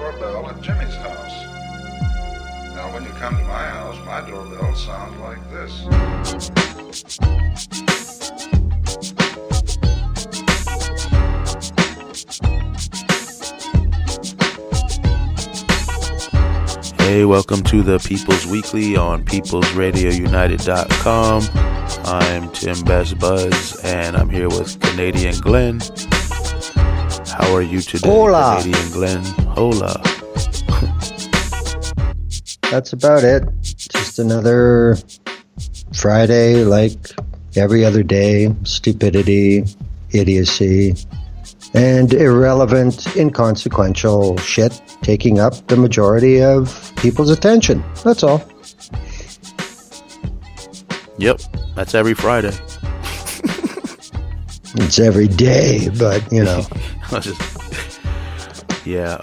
doorbell at Jimmy's house. Now, when you come to my house, my doorbell sounds like this. Hey, welcome to the People's Weekly on peoplesradiounited.com. I'm Tim Best Buzz, and I'm here with Canadian Glenn. How are you today, Hola. Canadian Glenn? Hola. That's about it. Just another Friday, like every other day. Stupidity, idiocy, and irrelevant, inconsequential shit taking up the majority of people's attention. That's all. Yep, that's every Friday. It's every day, but, you know. Yeah,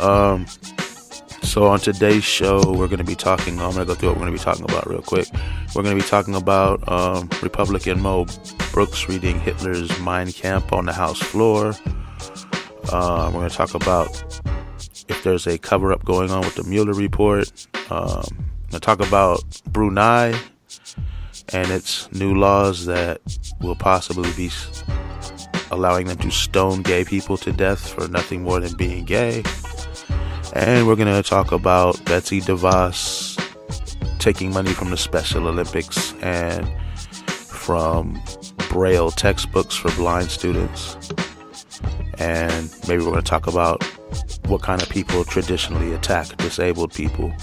so on today's show, we're going to be talking, I'm going to go through what we're going to be talking about real quick. We're going to be talking about Republican Mo Brooks reading Hitler's Mein Kampf on the House floor. We're going to talk about if there's a cover-up going on with the Mueller report. We're going to talk about Brunei and its new laws that will possibly be allowing them to stone gay people to death for nothing more than being gay. And we're going to talk about Betsy DeVos taking money from the Special Olympics and from Braille textbooks for blind students. And maybe we're going to talk about what kind of people traditionally attack disabled people.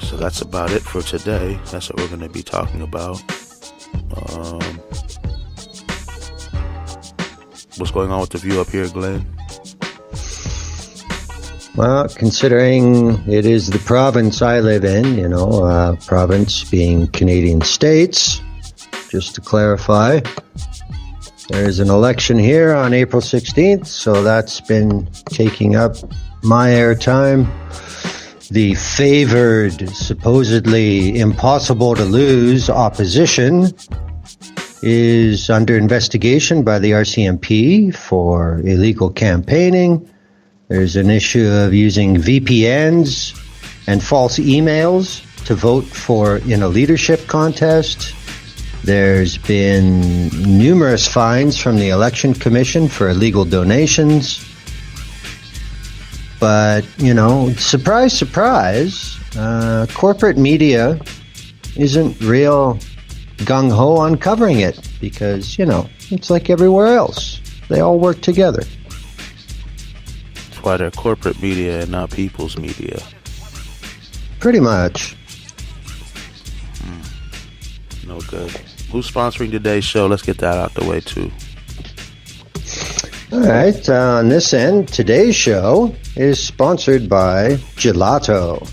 So that's about it for today. That's what we're going to be talking about. What's going on with the view up here, Glenn? Well, considering it is the province I live in, province being Canadian states, just to clarify, there's an election here on April 16th, so that's been taking up my airtime. The favored, supposedly impossible to lose opposition is under investigation by the RCMP for illegal campaigning. There's an issue of using VPNs and false emails to vote in a leadership contest. There's been numerous fines from the Election Commission for illegal donations. But, surprise, surprise, corporate media isn't real gung-ho on covering it because, it's like everywhere else. They all work together. That's why they're corporate media and not people's media. Pretty much. No good. Who's sponsoring today's show? Let's get that out the way, too. All right, on this end, today's show is sponsored by Gelato.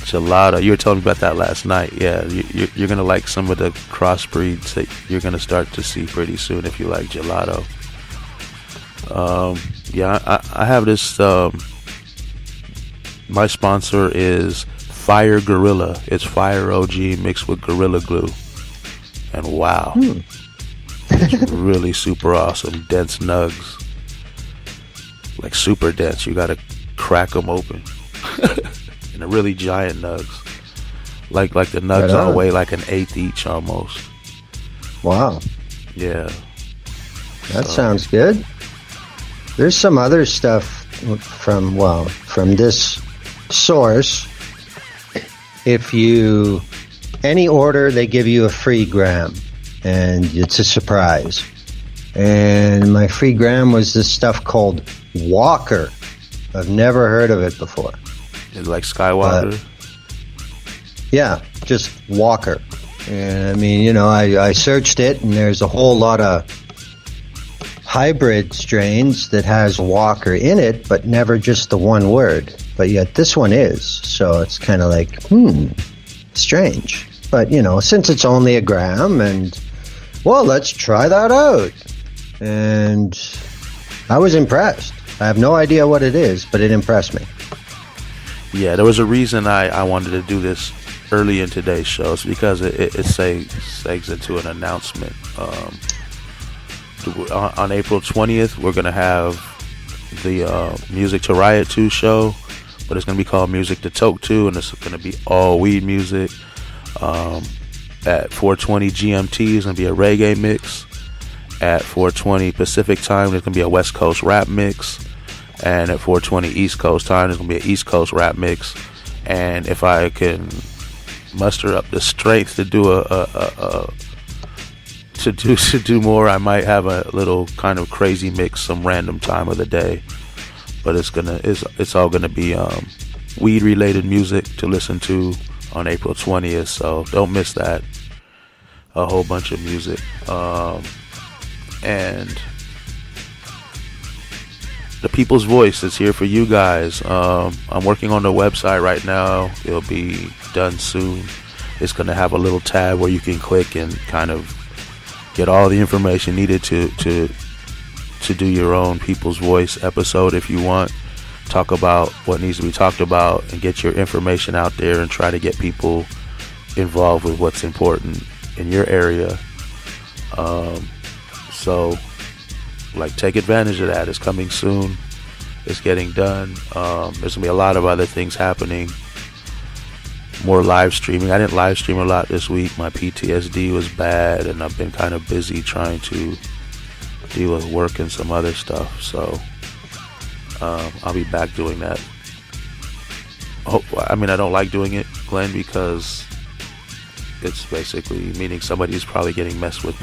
Gelato. You were telling me about that last night. Yeah, you're going to like some of the crossbreeds that you're going to start to see pretty soon if you like gelato. I have this, my sponsor is Fire Gorilla. It's Fire OG mixed with Gorilla Glue. And wow. It's really super awesome. Dense nugs. Like super dense. You gotta crack them open. And a really giant nugs. Like the nugs all weigh like an eighth each almost. Wow. Yeah. That sounds good. There's some other stuff from this source. If any order, they give you a free gram. And it's a surprise. And my free gram was this stuff called Walker. I've never heard of it before. It's like Skywalker? Yeah, just Walker. And I searched it, and there's a whole lot of hybrid strains that has Walker in it, but never just the one word. But yet this one is. So it's kind of like, strange. But, since it's only a gram, and, let's try that out. And I was impressed. I have no idea what it is, but it impressed me. Yeah, there was a reason I wanted to do this early in today's show. It's because it segs into an announcement. On April 20th, we're going to have the Music to Riot 2 show, but it's going to be called Music to Toke 2, and it's going to be all weed music. At 4:20 GMT is going to be a reggae mix. At 4:20 Pacific time, there's going to be a West Coast rap mix. And at 4:20 East Coast time, there's going to be an East Coast rap mix. And if I can muster up the strength to do to do more, I might have a little kind of crazy mix some random time of the day. But it's all gonna be weed related music to listen to on April 20th. So don't miss that. A whole bunch of music. And the People's Voice is here for you guys. I'm working on the website right now. It'll be done soon. It's going to have a little tab where you can click and kind of get all the information needed to do your own People's Voice episode if you want. Talk about what needs to be talked about and get your information out there and try to get people involved with what's important in your area. So take advantage of that. It's coming soon. It's getting done. There's gonna be a lot of other things happening. More live streaming. I didn't live stream a lot this week. My PTSD was bad, and I've been kind of busy trying to deal with work and some other stuff. So I'll be back doing that. I don't like doing it, Glenn, because it's basically meaning somebody's probably getting messed with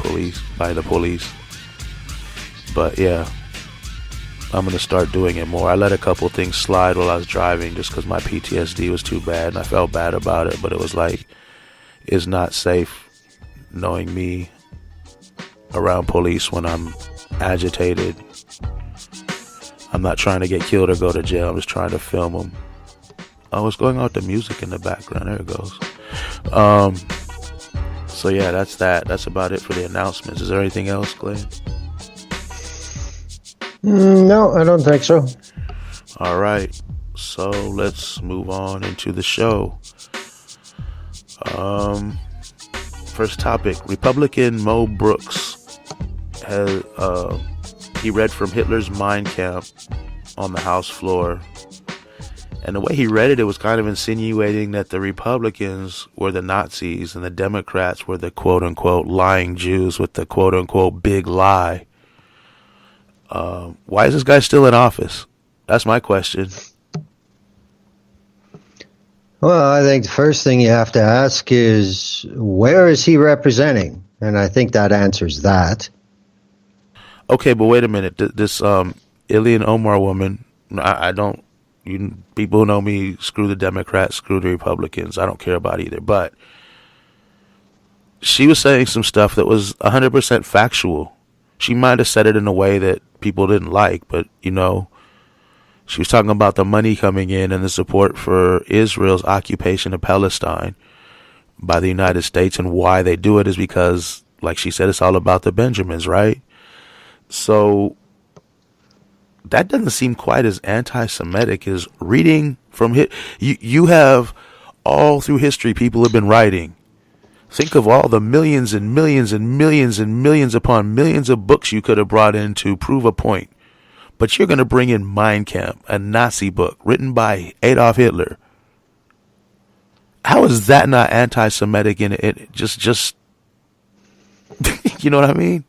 by the police. But yeah, I'm going to start doing it more. I let a couple things slide while I was driving just because my PTSD was too bad, and I felt bad about it. But it was it's not safe knowing me around police when I'm agitated. I'm not trying to get killed or go to jail. I'm just trying to film them. Oh, what's going on with the music in the background? There it goes. So yeah, that's that. That's about it for the announcements. Is there anything else, Glenn? No, I don't think so. All right. So let's move on into the show. First topic. Republican Mo Brooks has he read from Hitler's Mein Kampf on the House floor. And the way he read it, it was kind of insinuating that the Republicans were the Nazis and the Democrats were the quote-unquote lying Jews with the quote-unquote big lie. Why is this guy still in office? That's my question. Well, I think the first thing you have to ask is, where is he representing? And I think that answers that. Okay, but wait a minute. This Ilhan Omar woman, I don't... people who know me, screw the Democrats, screw the Republicans. I don't care about either. But she was saying some stuff that was 100% factual. She might have said it in a way that people didn't like, but, she was talking about the money coming in and the support for Israel's occupation of Palestine by the United States, and why they do it is because, like she said, it's all about the Benjamins, right? So that doesn't seem quite as anti-Semitic as reading from you have all through history people have been writing. Think of all the millions and millions and millions and millions upon millions of books you could have brought in to prove a point. But you're going to bring in Mein Kampf, a Nazi book written by Adolf Hitler. How is that not anti-Semitic in it? Just you know what I mean?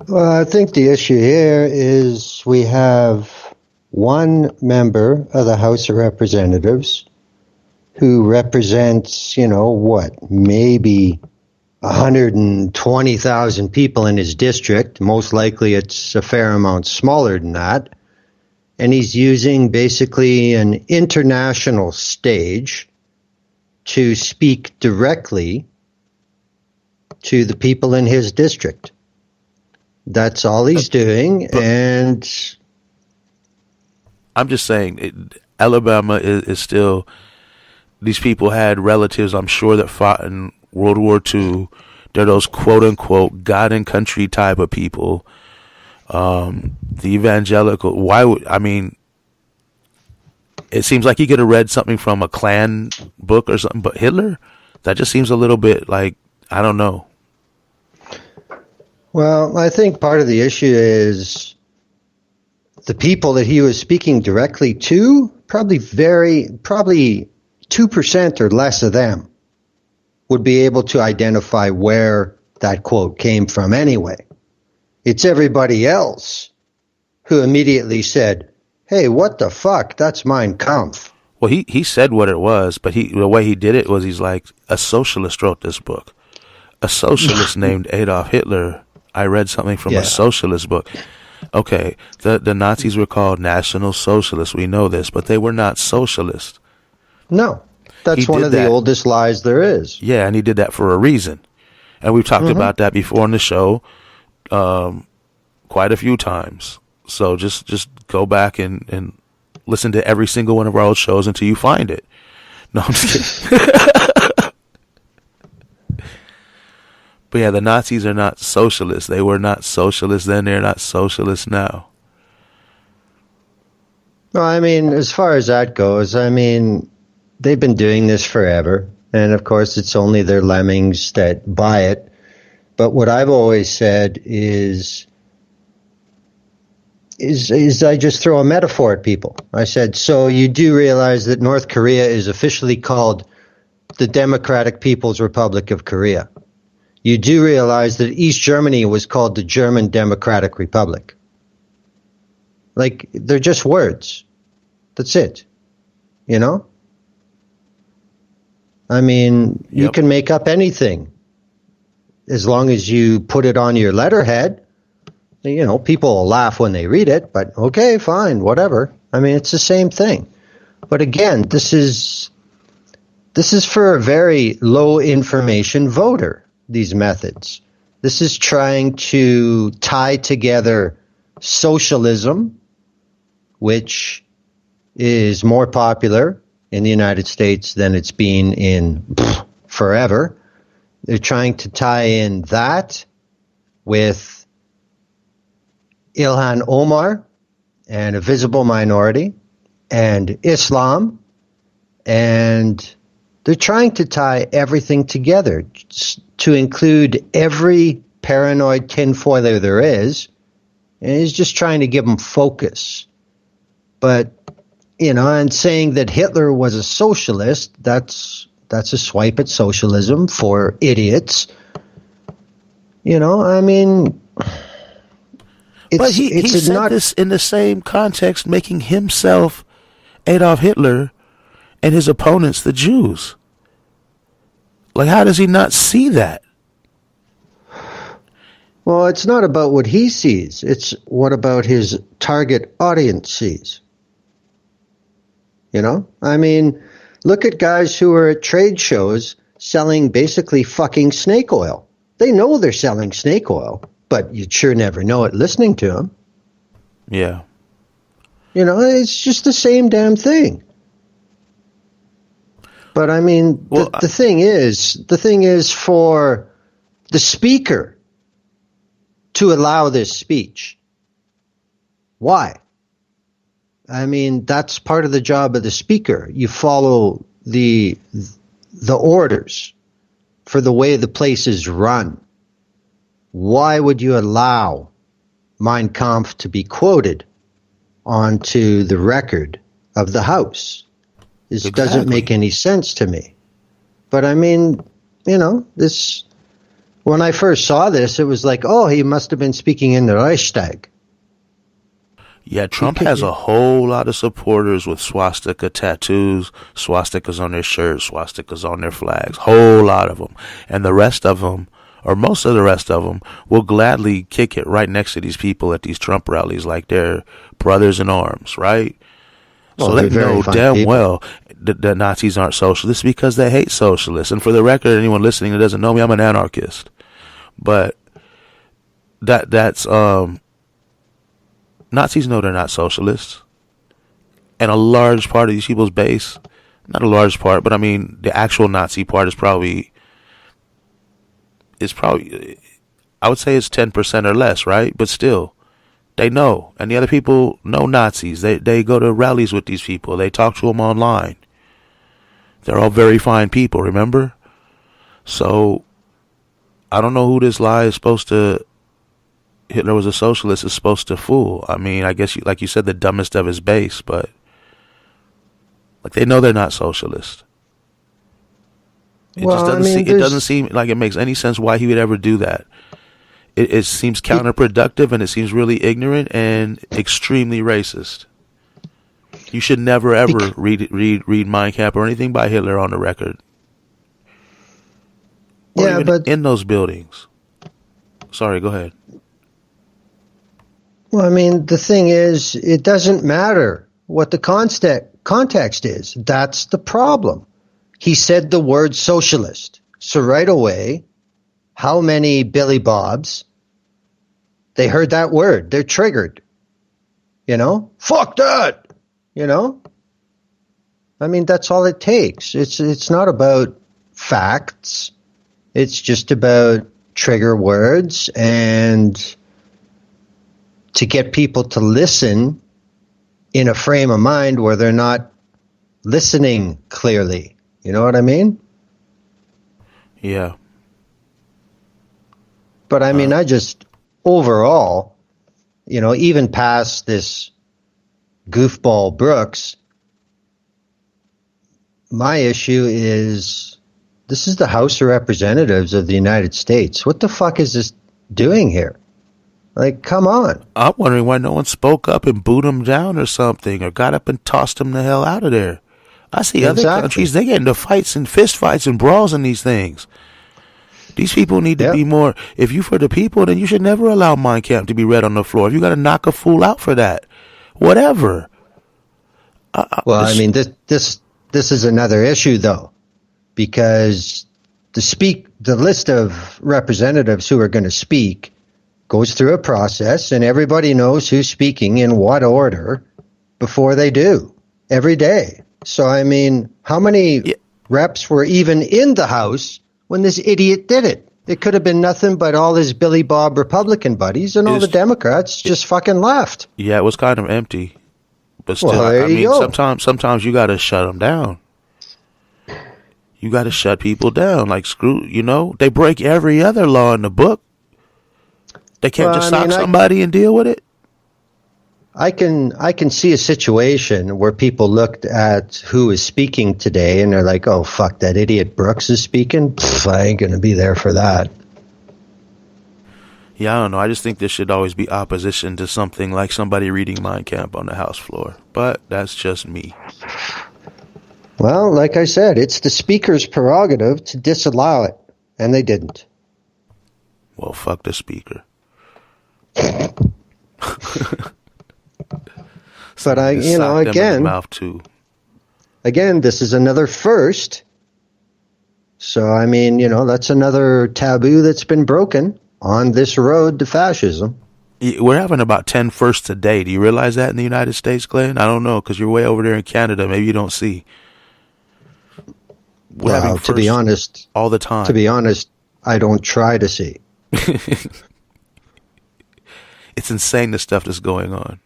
Well, I think the issue here is we have one member of the House of Representatives who represents, maybe 120,000 people in his district. Most likely it's a fair amount smaller than that. And he's using basically an international stage to speak directly to the people in his district. That's all he's doing, and I'm just saying, Alabama is still, these people had relatives, I'm sure, that fought in World War II. They're those quote-unquote God and country type of people. The evangelical, it seems like he could have read something from a Klan book or something, but Hitler? That just seems a little bit like, I don't know. Well, I think part of the issue is the people that he was speaking directly to, probably 2% or less of them would be able to identify where that quote came from anyway. It's everybody else who immediately said, hey, what the fuck? That's Mein Kampf. Well, he said what it was, but the way he did it was he's like, a socialist wrote this book. A socialist named Adolf Hitler. I read something from a socialist book. Okay, the Nazis were called National Socialists. We know this, but they were not socialists. No, that's one of the oldest lies there is. Yeah, and he did that for a reason. And we've talked about that before on the show quite a few times. So just go back and listen to every single one of our old shows until you find it. No, I'm just kidding. But yeah, the Nazis are not socialists. They were not socialists then. They're not socialists now. Well, I mean, as far as that goes, I mean, they've been doing this forever. And of course, it's only their lemmings that buy it. But what I've always said is I just throw a metaphor at people. I said, so you do realize that North Korea is officially called the Democratic People's Republic of Korea. You do realize that East Germany was called the German Democratic Republic. Like, they're just words. That's it. You know? I mean, you can make up anything as long as you put it on your letterhead. You know, people will laugh when they read it, but okay, fine, whatever. I mean, it's the same thing. But again, this is for a very low information voter, these methods. This is trying to tie together socialism, which is more popular in the United States than it's been in forever. They're trying to tie in that with Ilhan Omar and a visible minority and Islam, and they're trying to tie everything together to include every paranoid tinfoiler there is, and he's just trying to give them focus. But, you know, and saying that Hitler was a socialist, that's a swipe at socialism for idiots. You know, I mean, but he said this in the same context, making himself Adolf Hitler and his opponents the Jews. Like, how does he not see that? Well, it's not about what he sees. It's what about his target audience sees. You know? I mean, look at guys who are at trade shows selling basically fucking snake oil. They know they're selling snake oil, but you'd sure never know it listening to them. Yeah. You know, it's just the same damn thing. But I mean, the thing is for the speaker to allow this speech. Why? I mean, that's part of the job of the speaker. You follow the orders for the way the place is run. Why would you allow Mein Kampf to be quoted onto the record of the House? This doesn't make any sense to me. But I mean, you know, this, when I first saw this, it was like, oh, he must have been speaking in the Reichstag. Yeah, Trump has a whole lot of supporters with swastika tattoos, swastikas on their shirts, swastikas on their flags, whole lot of them. And the rest of them, or most of the rest of them, will gladly kick it right next to these people at these Trump rallies like they're brothers in arms, right? So they know damn well that Nazis aren't socialists because they hate socialists. And for the record, anyone listening that doesn't know me, I'm an anarchist. But that's Nazis know they're not socialists. And a large part of these people's base, not a large part, but I mean the actual Nazi part is probably I would say it's 10% or less, right? But still, they know. And the other people know Nazis. They go to rallies with these people. They talk to them online. They're all very fine people, remember? So, I don't know who this lie is supposed to Hitler was a socialist is supposed to fool. I mean, I guess, like you said, the dumbest of his base, but like they know they're not socialist. It just doesn't it doesn't seem like it makes any sense why he would ever do that. It seems counterproductive, and it seems really ignorant and extremely racist. You should never ever read Mein Kampf or anything by Hitler on the record. Or even but in those buildings. Sorry, go ahead. Well, I mean, the thing is, it doesn't matter what the context is. That's the problem. He said the word socialist. So right away, how many Billy Bobs, they heard that word. They're triggered. You know? Fuck that! You know? I mean, that's all it takes. It's not about facts. It's just about trigger words and to get people to listen in a frame of mind where they're not listening clearly. You know what I mean? Yeah. But I mean, I just, overall, you know, even past this goofball Brooks, my issue is this is the House of Representatives of the United States. What the fuck is this doing here? Like, come on. I'm wondering why no one spoke up and booed him down or something, or got up and tossed him the hell out of there. I see other countries, they get into fights and fist fights and brawls in these things. These people need to be more, if you for the people, then you should never allow Mein Kampf to be read on the floor. If you got to knock a fool out for that, whatever. Well, I mean, this is another issue, though, because the list of representatives who are going to speak goes through a process, and everybody knows who's speaking in what order before they do every day. So, I mean, how many reps were even in the House when this idiot did it? It could have been nothing but all his Billy Bob Republican buddies, and all the Democrats just fucking left. Yeah, it was kind of empty. But still, I mean, sometimes you got to shut them down. You got to shut people down. Like, screw, you know, they break every other law in the book. They can't just stop somebody and deal with it. I can see a situation where people looked at who is speaking today and they're like, oh, fuck, that idiot Brooks is speaking? Pff, I ain't going to be there for that. Yeah, I don't know. I just think there should always be opposition to something like somebody reading Mein Kampf on the House floor. But that's just me. Well, like I said, it's the Speaker's prerogative to disallow it, and they didn't. Well, fuck the Speaker. But again, this is another first. So, I mean, you know, that's another taboo that's been broken on this road to fascism. We're having about 10 firsts a day. Do you realize that in the United States, Glenn? I don't know, because you're way over there in Canada. Maybe you don't see. Well, to be honest, all the time. To be honest, I don't try to see. It's insane the stuff that's going on.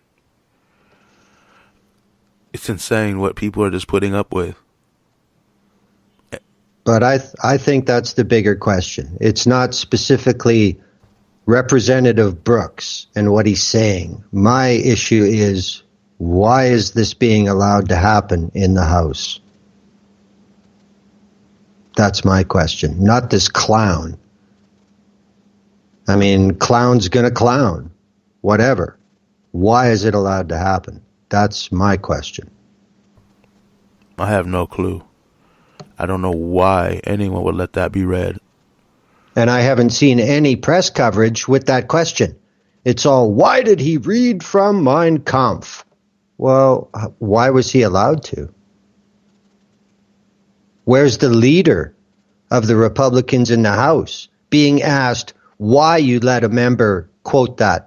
It's insane what people are just putting up with. But I think that's the bigger question. It's not specifically Representative Brooks and what he's saying. My issue is, why is this being allowed to happen in the House? That's my question. Not this clown. I mean, clown's gonna clown. Whatever. Why is it allowed to happen? That's my question. I have no clue. I don't know why anyone would let that be read. And I haven't seen any press coverage with that question. It's all, why did he read from Mein Kampf? Well, why was he allowed to? Where's the leader of the Republicans in the House being asked why you let a member quote that?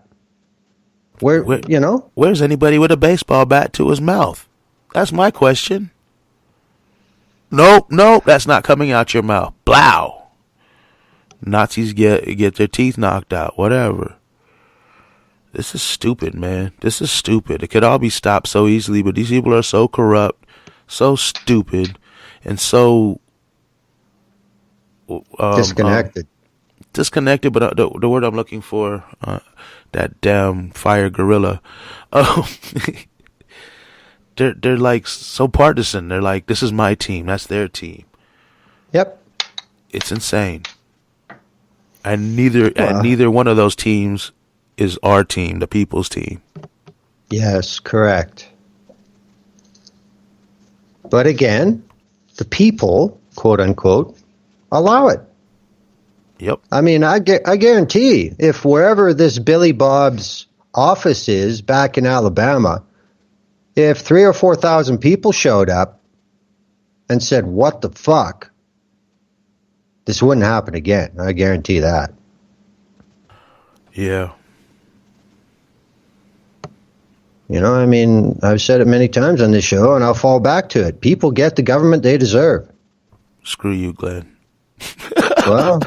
Where's anybody with a baseball bat to his mouth? That's my question. Nope, that's not coming out your mouth. Blow. Nazis get their teeth knocked out, whatever. This is stupid, man. This is stupid. It could all be stopped so easily, but these people are so corrupt, so stupid, and so disconnected. disconnected, but the word I'm looking for, that damn fire gorilla. Oh, they're like so partisan. They're like, this is my team, that's their team. Yep. It's insane. And neither one of those teams is our team, the people's team. Yes, correct. But again, the people, quote unquote, allow it. Yep. I mean, I guarantee if wherever this Billy Bob's office is back in Alabama, if 3,000 or 4,000 people showed up and said, "What the fuck?" this wouldn't happen again. I guarantee that. Yeah. You know, I mean, I've said it many times on this show, and I'll fall back to it. People get the government they deserve. Screw you, Glenn. Well,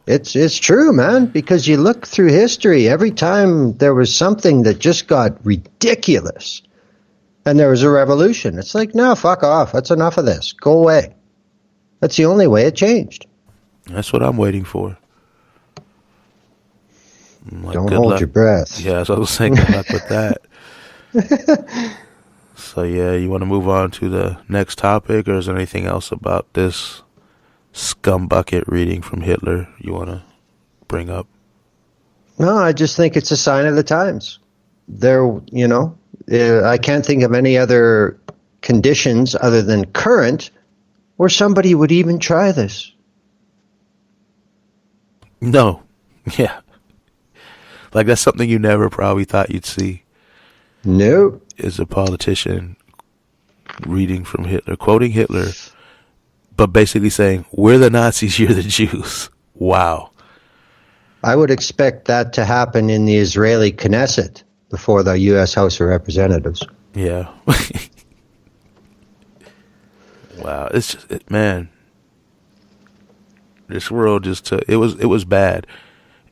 it's true, man, because you look through history, every time there was something that just got ridiculous and there was a revolution, it's like, no, fuck off. That's enough of this. Go away. That's the only way it changed. That's what I'm waiting for. Like, don't hold luck. Your breath. Yeah, so I was saying good luck with that. So, yeah, you want to move on to the next topic, or is there anything else about this scumbucket reading from Hitler you want to bring up? No, I just think it's a sign of the times. I can't think of any other conditions other than current where somebody would even try this. No. Yeah. Like, that's something you never probably thought you'd see. Nope. Is a politician reading from Hitler, quoting Hitler, but basically saying, we're the Nazis, you're the Jews. Wow. I would expect that to happen in the Israeli Knesset before the U.S. House of Representatives. Yeah. Wow. It's just, man, this world just took, it was bad.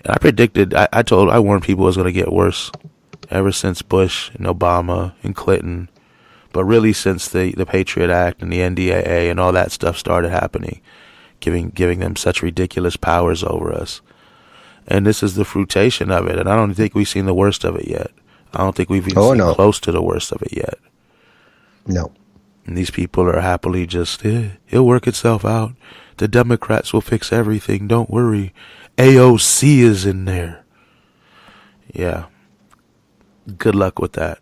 And I predicted, I warned people it was going to get worse ever since Bush and Obama and Clinton, but really since the Patriot Act and the NDAA and all that stuff started happening, giving them such ridiculous powers over us. And this is the fruition of it. And I don't think we've seen the worst of it yet. I don't think we've even seen close to the worst of it yet. No. And these people are happily just, it'll work itself out. The Democrats will fix everything. Don't worry. AOC is in there. Yeah. Good luck with that.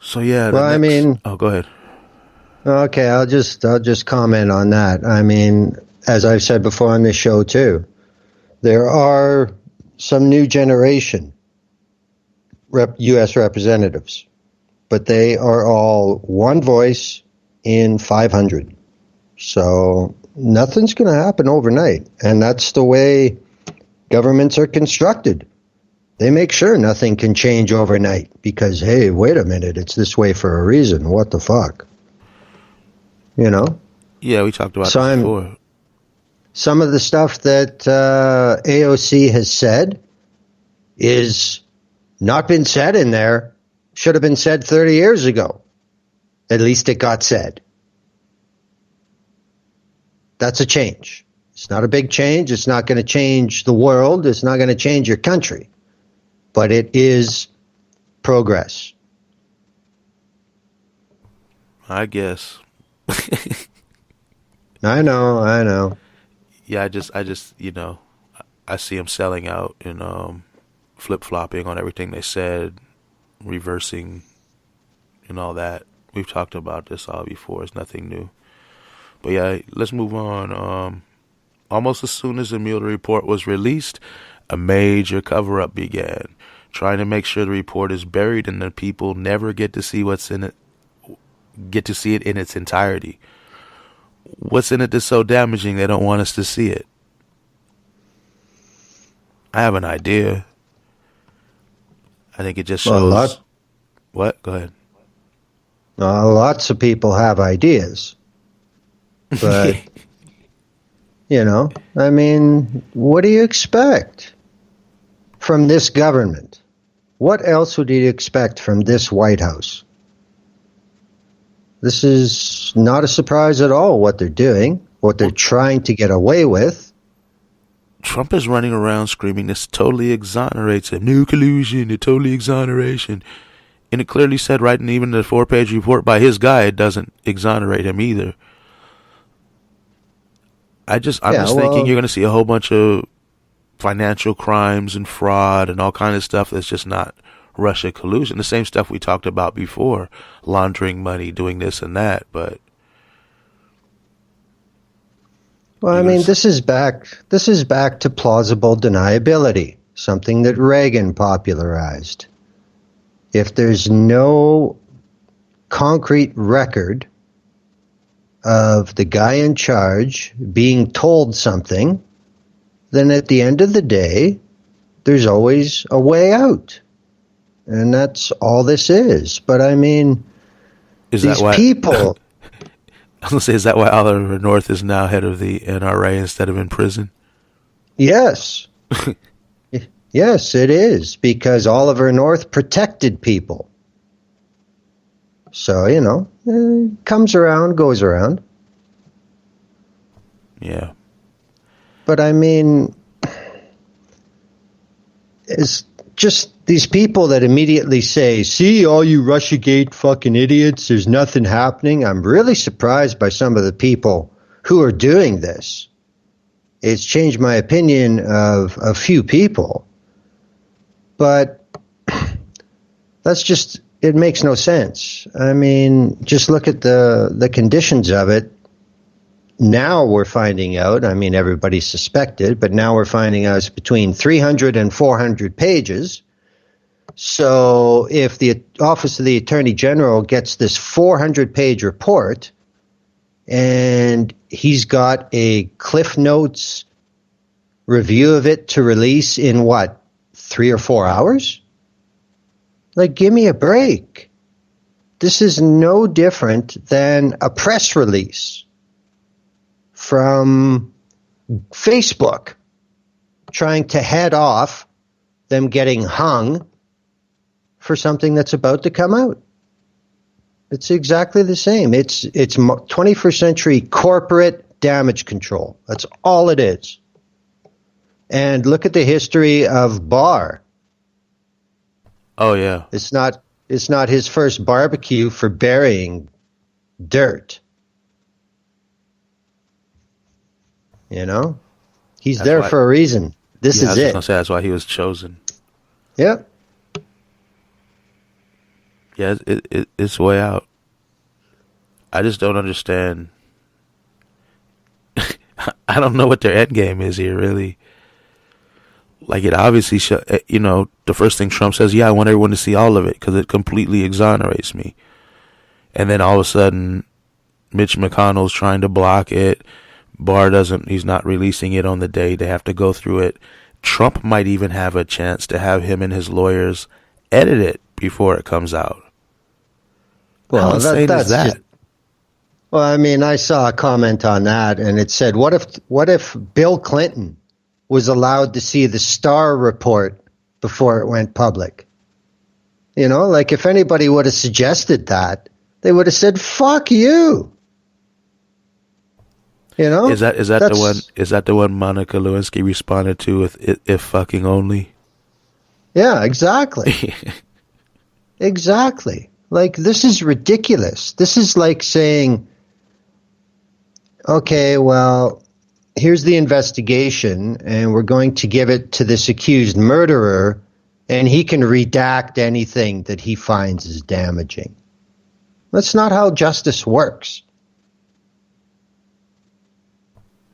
So yeah. Well, go ahead. Okay, I'll just comment on that. I mean, as I've said before on this show too, there are some new generation U.S. representatives, but they are all one voice in 500. So nothing's going to happen overnight, and that's the way governments are constructed. They make sure nothing can change overnight because, hey, wait a minute, it's this way for a reason. What the fuck? You know? Yeah, we talked about this before. Some of the stuff that AOC has said is not been said in there. Should have been said 30 years ago. At least it got said. That's a change. It's not a big change. It's not going to change the world. It's not going to change your country. But it is progress. I guess. I know. Yeah, I just, I see them selling out and flip-flopping on everything they said, reversing and all that. We've talked about this all before. It's nothing new. But yeah, let's move on. Almost as soon as the Mueller report was released, a major cover-up began, trying to make sure the report is buried and the people never get to see what's in it, get to see it in its entirety. What's in it that's so damaging they don't want us to see it? I have an idea. I think it just shows. What? Go ahead. Lots of people have ideas. But, I mean, what do you expect from this government? What else would you expect from this White House? This is not a surprise at all what they're doing, what they're trying to get away with. Trump is running around screaming this totally exonerates him. No collusion, it totally exoneration. And it clearly said right in even the 4-page report by his guy, it doesn't exonerate him either. I'm just thinking you're going to see a whole bunch of financial crimes and fraud and all kind of stuff that's just not Russia collusion. The same stuff we talked about before, laundering money, doing this and that. But well, I mean, this is back to plausible deniability, something that Reagan popularized. If there's no concrete record of the guy in charge being told something, then at the end of the day, there's always a way out. And that's all this is. But I mean, these people... I was going to say, is that why Oliver North is now head of the NRA instead of in prison? Yes. Yes, it is, because Oliver North protected people. So, comes around, goes around. Yeah. But I mean, it's just these people that immediately say, see, all you Russiagate fucking idiots, there's nothing happening. I'm really surprised by some of the people who are doing this. It's changed my opinion of a few people. But that's just, it makes no sense. I mean, just look at the conditions of it. Now we're finding out, I mean, everybody suspected, but now we're finding out it's between 300 and 400 pages. So if the Office of the Attorney General gets this 400-page report and he's got a Cliff Notes review of it to release in 3 or 4 hours? Like, give me a break. This is no different than a press release from Facebook trying to head off them getting hung for something that's about to come out. It's exactly the same. It's 21st century corporate damage control. That's all it is. And look at the history of Barr. Oh yeah. It's not his first barbecue for burying dirt. He's that's there for a reason. This is it. I was just gonna say that's why he was chosen. Yep. Yeah, it's way out. I just don't understand. I don't know what their end game is here, really. Like, it obviously, the first thing Trump says, yeah, I want everyone to see all of it because it completely exonerates me. And then all of a sudden, Mitch McConnell's trying to block it. Barr he's not releasing it on the day. They have to go through it. Trump might even have a chance to have him and his lawyers edit it before it comes out. Well, that's that. Well, I mean, I saw a comment on that, and it said, what if Bill Clinton was allowed to see the Starr report before it went public? Like, if anybody would have suggested that, they would have said, fuck you. Is that the one Monica Lewinsky responded to with if fucking only? Yeah, exactly. Exactly. Like, this is ridiculous. This is like saying, okay, well, here's the investigation, and we're going to give it to this accused murderer, and he can redact anything that he finds is damaging. That's not how justice works.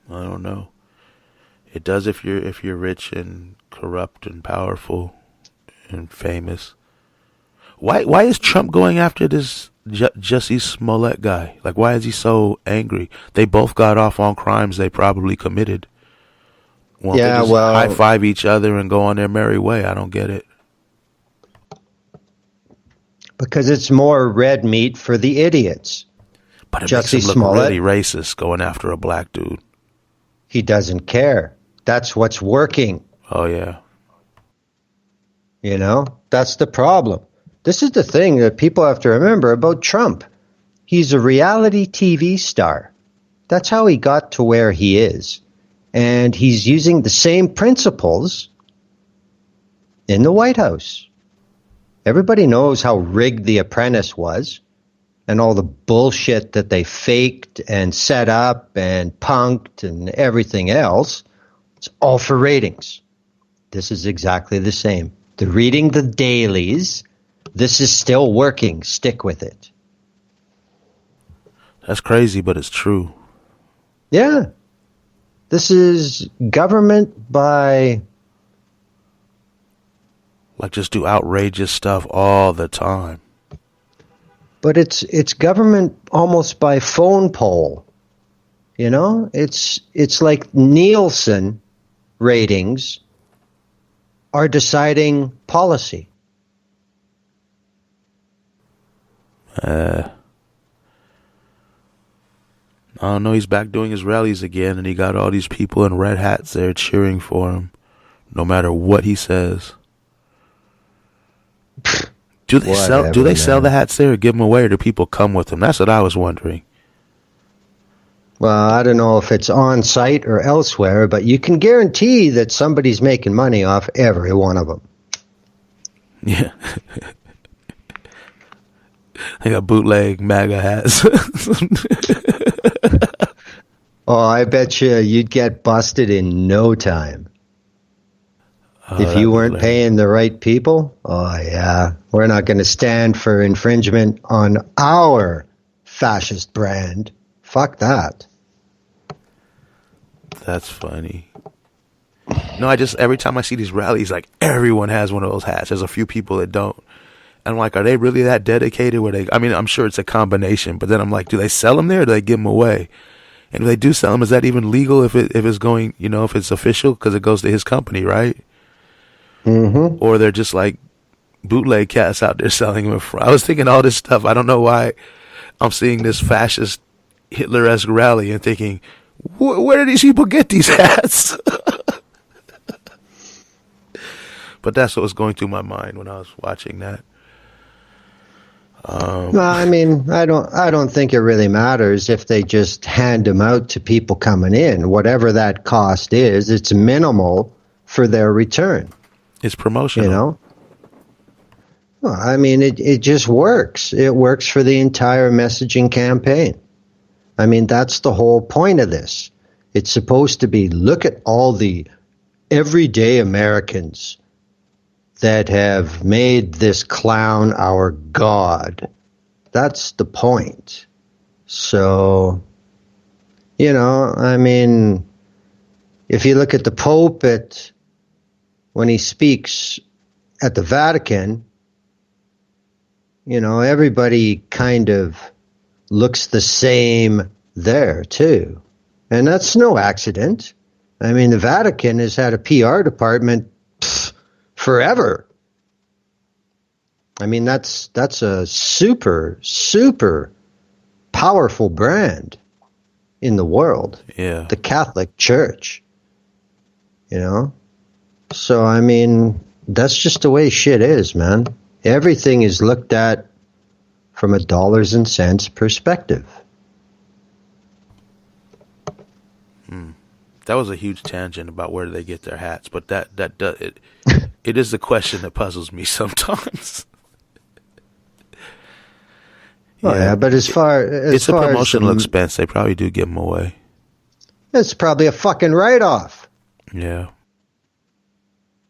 I don't know. It does if you're rich and corrupt and powerful and famous. Why is Trump going after this Jussie Smollett guy? Like, why is he so angry? They both got off on crimes they probably committed. Won't they just high five each other and go on their merry way? I don't get it. Because it's more red meat for the idiots. But it makes him look really racist going after a black dude. He doesn't care. That's what's working. Oh, yeah. That's the problem. This is the thing that people have to remember about Trump. He's a reality TV star. That's how he got to where he is. And he's using the same principles in the White House. Everybody knows how rigged The Apprentice was and all the bullshit that they faked and set up and punked and everything else. It's all for ratings. This is exactly the same. They're reading the dailies. This is still working. Stick with it. That's crazy, but it's true. Yeah. This is government by... Like, just do outrageous stuff all the time. But it's government almost by phone poll. You know? It's like Nielsen ratings are deciding policy. I don't know. He's back doing his rallies again, and he got all these people in red hats there cheering for him, no matter what he says. Do they sell the hats there, or give them away, or do people come with them? That's what I was wondering. Well, I don't know if it's on site or elsewhere, but you can guarantee that somebody's making money off every one of them. Yeah. They got bootleg MAGA hats. Oh, I bet you'd get busted in no time. If you weren't paying the right people, oh yeah, we're not going to stand for infringement on our fascist brand. Fuck that. That's funny. No, every time I see these rallies, like, everyone has one of those hats. There's a few people that don't. And I'm like, are they really that dedicated? I'm sure it's a combination, but then I'm like, do they sell them there, or do they give them away? And if they do sell them, is that even legal if it's going, if it's official? Because it goes to his company, right? Mm-hmm. Or they're just like bootleg cats out there selling them. I was thinking all this stuff. I don't know why I'm seeing this fascist Hitler-esque rally and thinking, where do these people get these hats? But that's what was going through my mind when I was watching that. No, I don't think it really matters if they just hand them out to people coming in. Whatever that cost is, it's minimal for their return. It's promotional. Well, it just works. It works for the entire messaging campaign. That's the whole point of this. It's supposed to be, look at all the everyday Americans that have made this clown our god. That's the point. So, if you look at the Pope when he speaks at the Vatican, everybody kind of looks the same there too. And that's no accident. The Vatican has had a PR department forever. That's a super, super powerful brand in the world. Yeah. The Catholic Church. So, that's just the way shit is, man. Everything is looked at from a dollars and cents perspective. That was a huge tangent about where do they get their hats, but it is the question that puzzles me sometimes. Yeah, but as far it's a promotional expense, they probably do give them away. It's probably a fucking write-off. Yeah.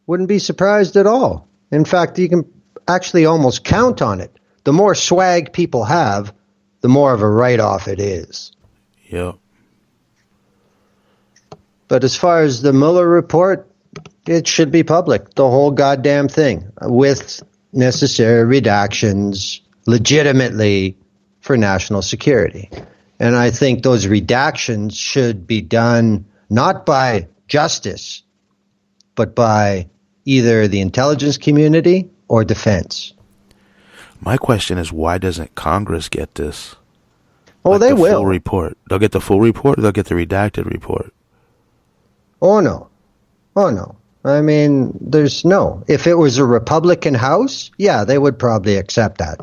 Wouldn't be surprised at all. In fact, you can actually almost count on it. The more swag people have, the more of a write-off it is. Yep. But as far as the Mueller report, it should be public, the whole goddamn thing, with necessary redactions, legitimately for national security. And I think those redactions should be done not by justice, but by either the intelligence community or defense. My question is, why doesn't Congress get this? Oh, they will. Full report. They'll get the full report, or they'll get the redacted report. Oh, no. There's no. If it was a Republican House, yeah, they would probably accept that.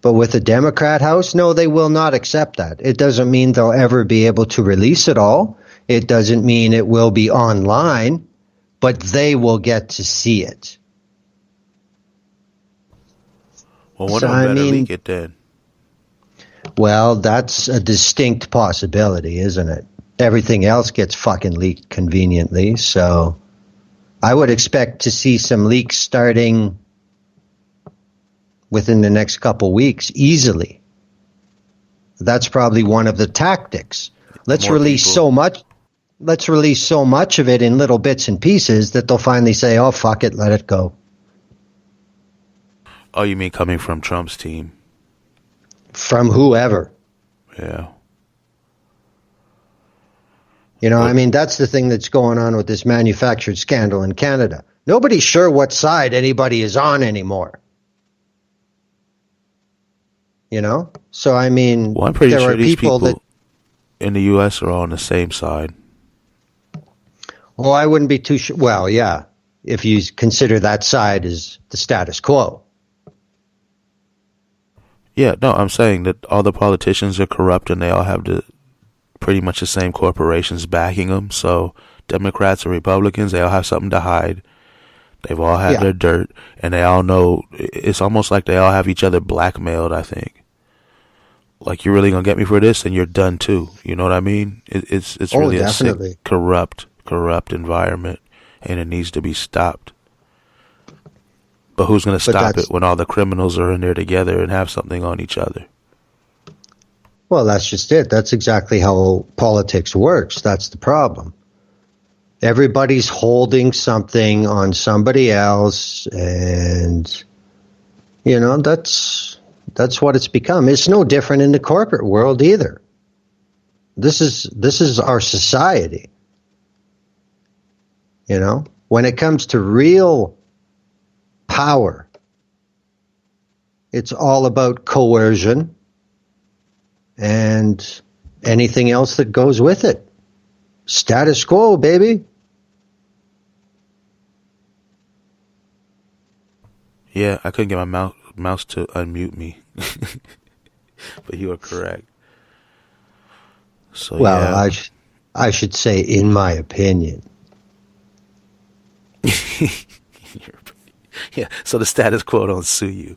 But with a Democrat House, no, they will not accept that. It doesn't mean they'll ever be able to release it all. It doesn't mean it will be online, but they will get to see it. Well, what better leak it then? Well, that's a distinct possibility, isn't it? Everything else gets fucking leaked conveniently, so I would expect to see some leaks starting within the next couple weeks, easily. That's probably one of the tactics. Let's release so much of it in little bits and pieces that they'll finally say, oh, fuck it, let it go. Oh, you mean coming from Trump's team? From whoever. Yeah. You know, I mean, that's the thing that's going on with this manufactured scandal in Canada. Nobody's sure what side anybody is on anymore. You know? So, I mean, well, I'm pretty there sure are these people that in the U.S. are all on the same side. Well, I wouldn't be too sure. Well, yeah, if you consider that side as the status quo. Yeah, no, I'm saying that all the politicians are corrupt and they all have pretty much the same corporations backing them. So Democrats and Republicans, they all have something to hide. They've all had their dirt, and they all know. It's almost like they all have each other blackmailed, I think. Like, you're really going to get me for this, and you're done too. You know what I mean? It's really definitely a sick, corrupt environment, and it needs to be stopped. But who's going to stop it when all the criminals are in there together and have something on each other? Well, that's just it. That's exactly how politics works. That's the problem. Everybody's holding something on somebody else, and, you know, that's what it's become. It's no different in the corporate world either. This is our society. You know, when it comes to real power, it's all about coercion and anything else that goes with it. Status quo, baby. Yeah, I couldn't get my mouse to unmute me. But you are correct. So, well, yeah. I should say, in my opinion. Yeah, so the status quo don't sue you.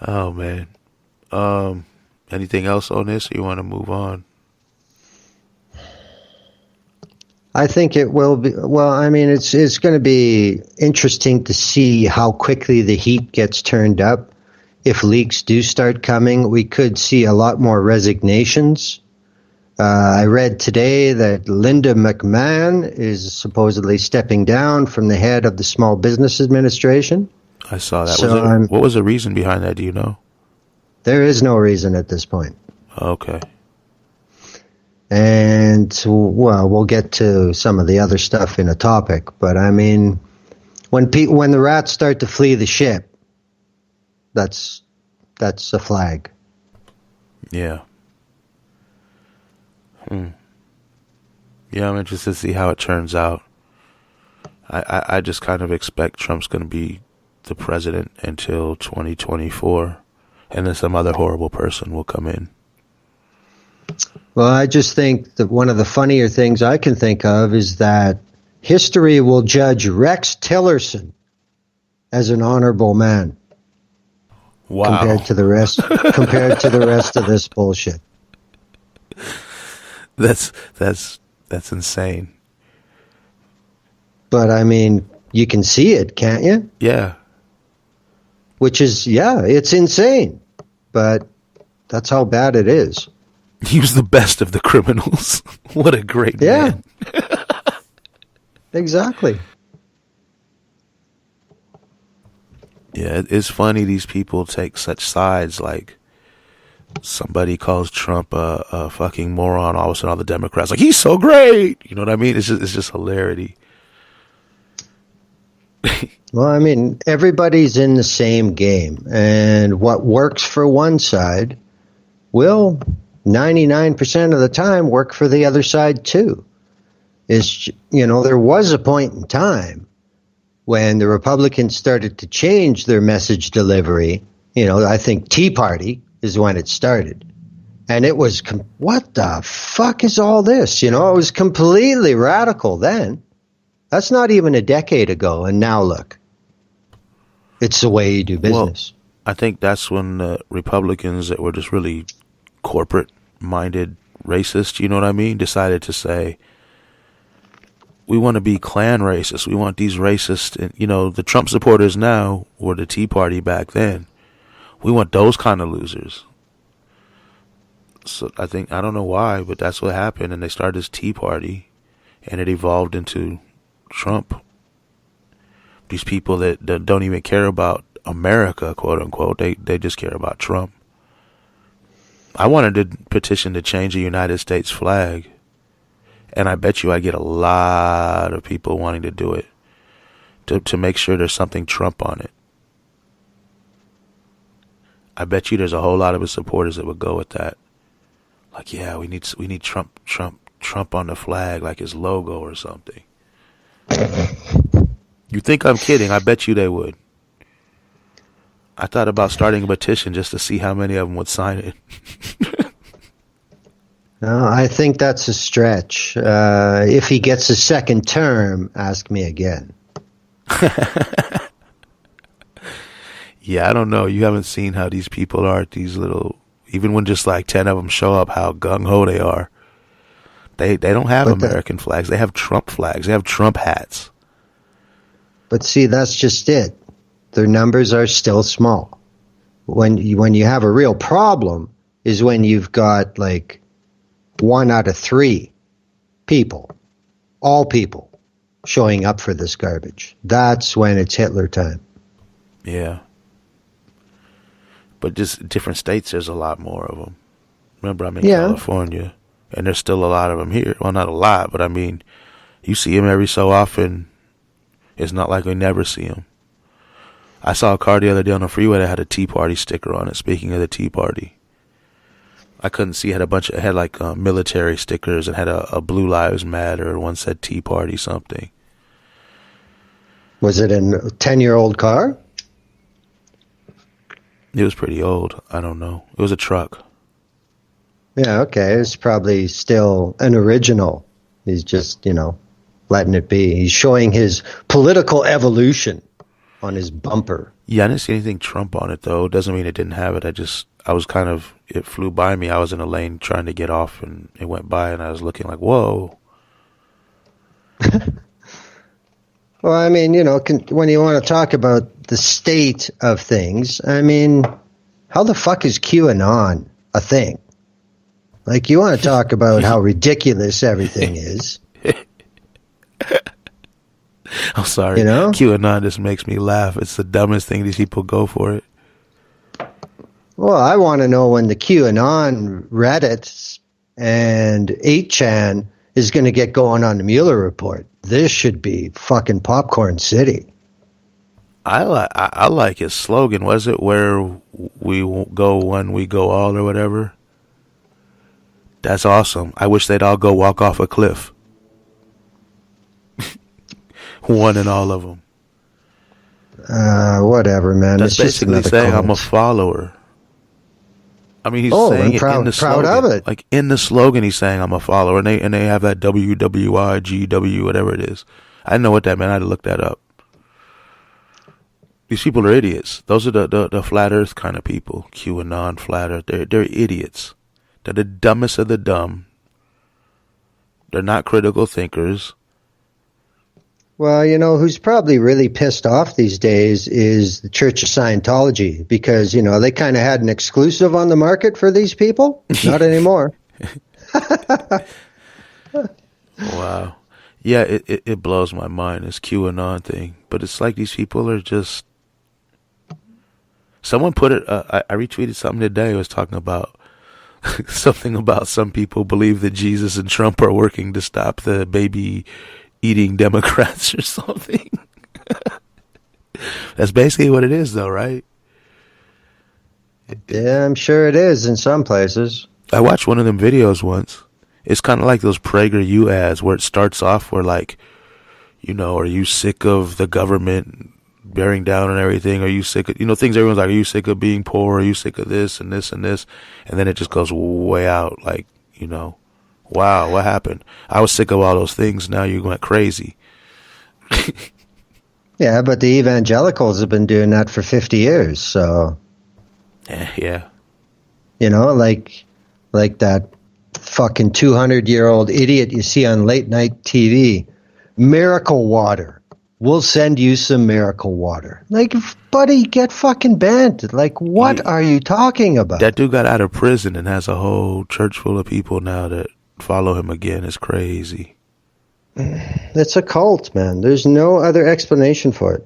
Oh, man. Anything else on this, or you want to move on? I think it will be. Well, I mean, it's going to be interesting to see how quickly the heat gets turned up. If leaks do start coming, we could see a lot more resignations. I read today that Linda McMahon is supposedly stepping down from the head of the Small Business Administration. I saw that. What was the reason behind that? Do you know? There is no reason at this point. Okay. And, well, we'll get to some of the other stuff in a topic. But, I mean, when the rats start to flee the ship, that's a flag. Yeah. Yeah, I'm interested to see how it turns out. I just kind of expect Trump's going to be the president until 2024, and then some other horrible person will come in. Well, I just think that one of the funnier things I can think of is that history will judge Rex Tillerson as an honorable man. Wow. Compared to the rest of this bullshit. That's insane. But I mean, you can see it, can't you? Yeah. Which is, it's insane. But that's how bad it is. He was the best of the criminals. What a great man. Exactly. Yeah, it's funny these people take such sides. Like, somebody calls Trump a fucking moron, all of a sudden all the Democrats like, he's so great. You know what I mean? It's just hilarity. Well, I mean, everybody's in the same game, and what works for one side will 99% of the time work for the other side too. There was a point in time when the Republicans started to change their message delivery. I think Tea Party is when it started. And it was, what the fuck is all this? You know, it was completely radical then. That's not even a decade ago. And now look, it's the way you do business. Well, I think that's when the Republicans that were just really corporate-minded racists, you know what I mean, decided to say, we want to be Klan racists. We want these racists. And, you know, the Trump supporters now were the Tea Party back then. We want those kind of losers. So I don't know why, but that's what happened. And they started this Tea Party, and it evolved into Trump. These people that don't even care about America, quote unquote, they just care about Trump. I wanted to petition to change the United States flag, and I bet you I get a lot of people wanting to do it to make sure there's something Trump on it. I bet you there's a whole lot of his supporters that would go with that. Like, yeah, we need Trump on the flag, like his logo or something. You think I'm kidding? I bet you they would. I thought about starting a petition just to see how many of them would sign it. No, I think that's a stretch. If he gets a second term, ask me again. Yeah, I don't know. You haven't seen how these people are at these little, even when just like 10 of them show up, how gung-ho they are. They don't have American flags. They have Trump flags. They have Trump hats. But see, that's just it. Their numbers are still small. When you have a real problem is when you've got like 1 out of 3 people, all people, showing up for this garbage. That's when it's Hitler time. Yeah. But just different states, there's a lot more of them. Remember, I'm in California, and there's still a lot of them here. Well, not a lot, but I mean, you see them every so often. It's not like we never see them. I saw a car the other day on the freeway that had a Tea Party sticker on it. Speaking of the Tea Party, I couldn't see. It had like military stickers and had a Blue Lives Matter. One said Tea Party something. Was it a 10-year-old car? It was pretty old. I don't know. It was a truck. Yeah, okay. It's probably still an original. He's just, letting it be. He's showing his political evolution on his bumper. Yeah, I didn't see anything Trump on it, though. Doesn't mean it didn't have it. It flew by me. I was in a lane trying to get off, and it went by, and I was looking like, whoa. Well, I mean, when you want to talk about the state of things, I mean, how the fuck is QAnon a thing? Like, you want to talk about how ridiculous everything is. I'm sorry. QAnon just makes me laugh. It's the dumbest thing. These people go for it. Well, I want to know when the QAnon Reddit and 8chan is going to get going on the Mueller report. This should be fucking Popcorn City. I like his slogan. Was it where we go one, we go all, or whatever? That's awesome. I wish they'd all go walk off a cliff. One and all of them. Whatever, man. That's basically saying I'm a follower. I mean, he's saying it in the slogan. Proud of it. Like in the slogan, he's saying I'm a follower, and they have that WWIGW, whatever it is. I didn't know what that meant. I had to look that up. These people are idiots. Those are the flat Earth kind of people. QAnon, flat Earth. They're idiots. They're the dumbest of the dumb. They're not critical thinkers. Well, who's probably really pissed off these days is the Church of Scientology because, they kind of had an exclusive on the market for these people. Not anymore. Wow. Yeah, it blows my mind, this QAnon thing. But it's like these people are just... Someone put it... I retweeted something today. It was talking about something about some people believe that Jesus and Trump are working to stop the baby... eating Democrats or something. That's basically what it is, though, right? Yeah, I'm sure it is in some places. I watched one of them videos once. It's kind of like those PragerU ads where it starts off where, like, are you sick of the government bearing down and everything. Are you sick of, things everyone's like, are you sick of being poor? Are you sick of this and this and this? And then it just goes way out, like, wow, what happened? I was sick of all those things. Now you went crazy. Yeah, but the evangelicals have been doing that for 50 years, so. Yeah. Like that fucking 200-year-old idiot you see on late night TV. Miracle water. We'll send you some miracle water. Like, buddy, get fucking bent. Like, what are you talking about? That dude got out of prison and has a whole church full of people now that follow him again. It's crazy. It's a cult, man. There's no other explanation for it.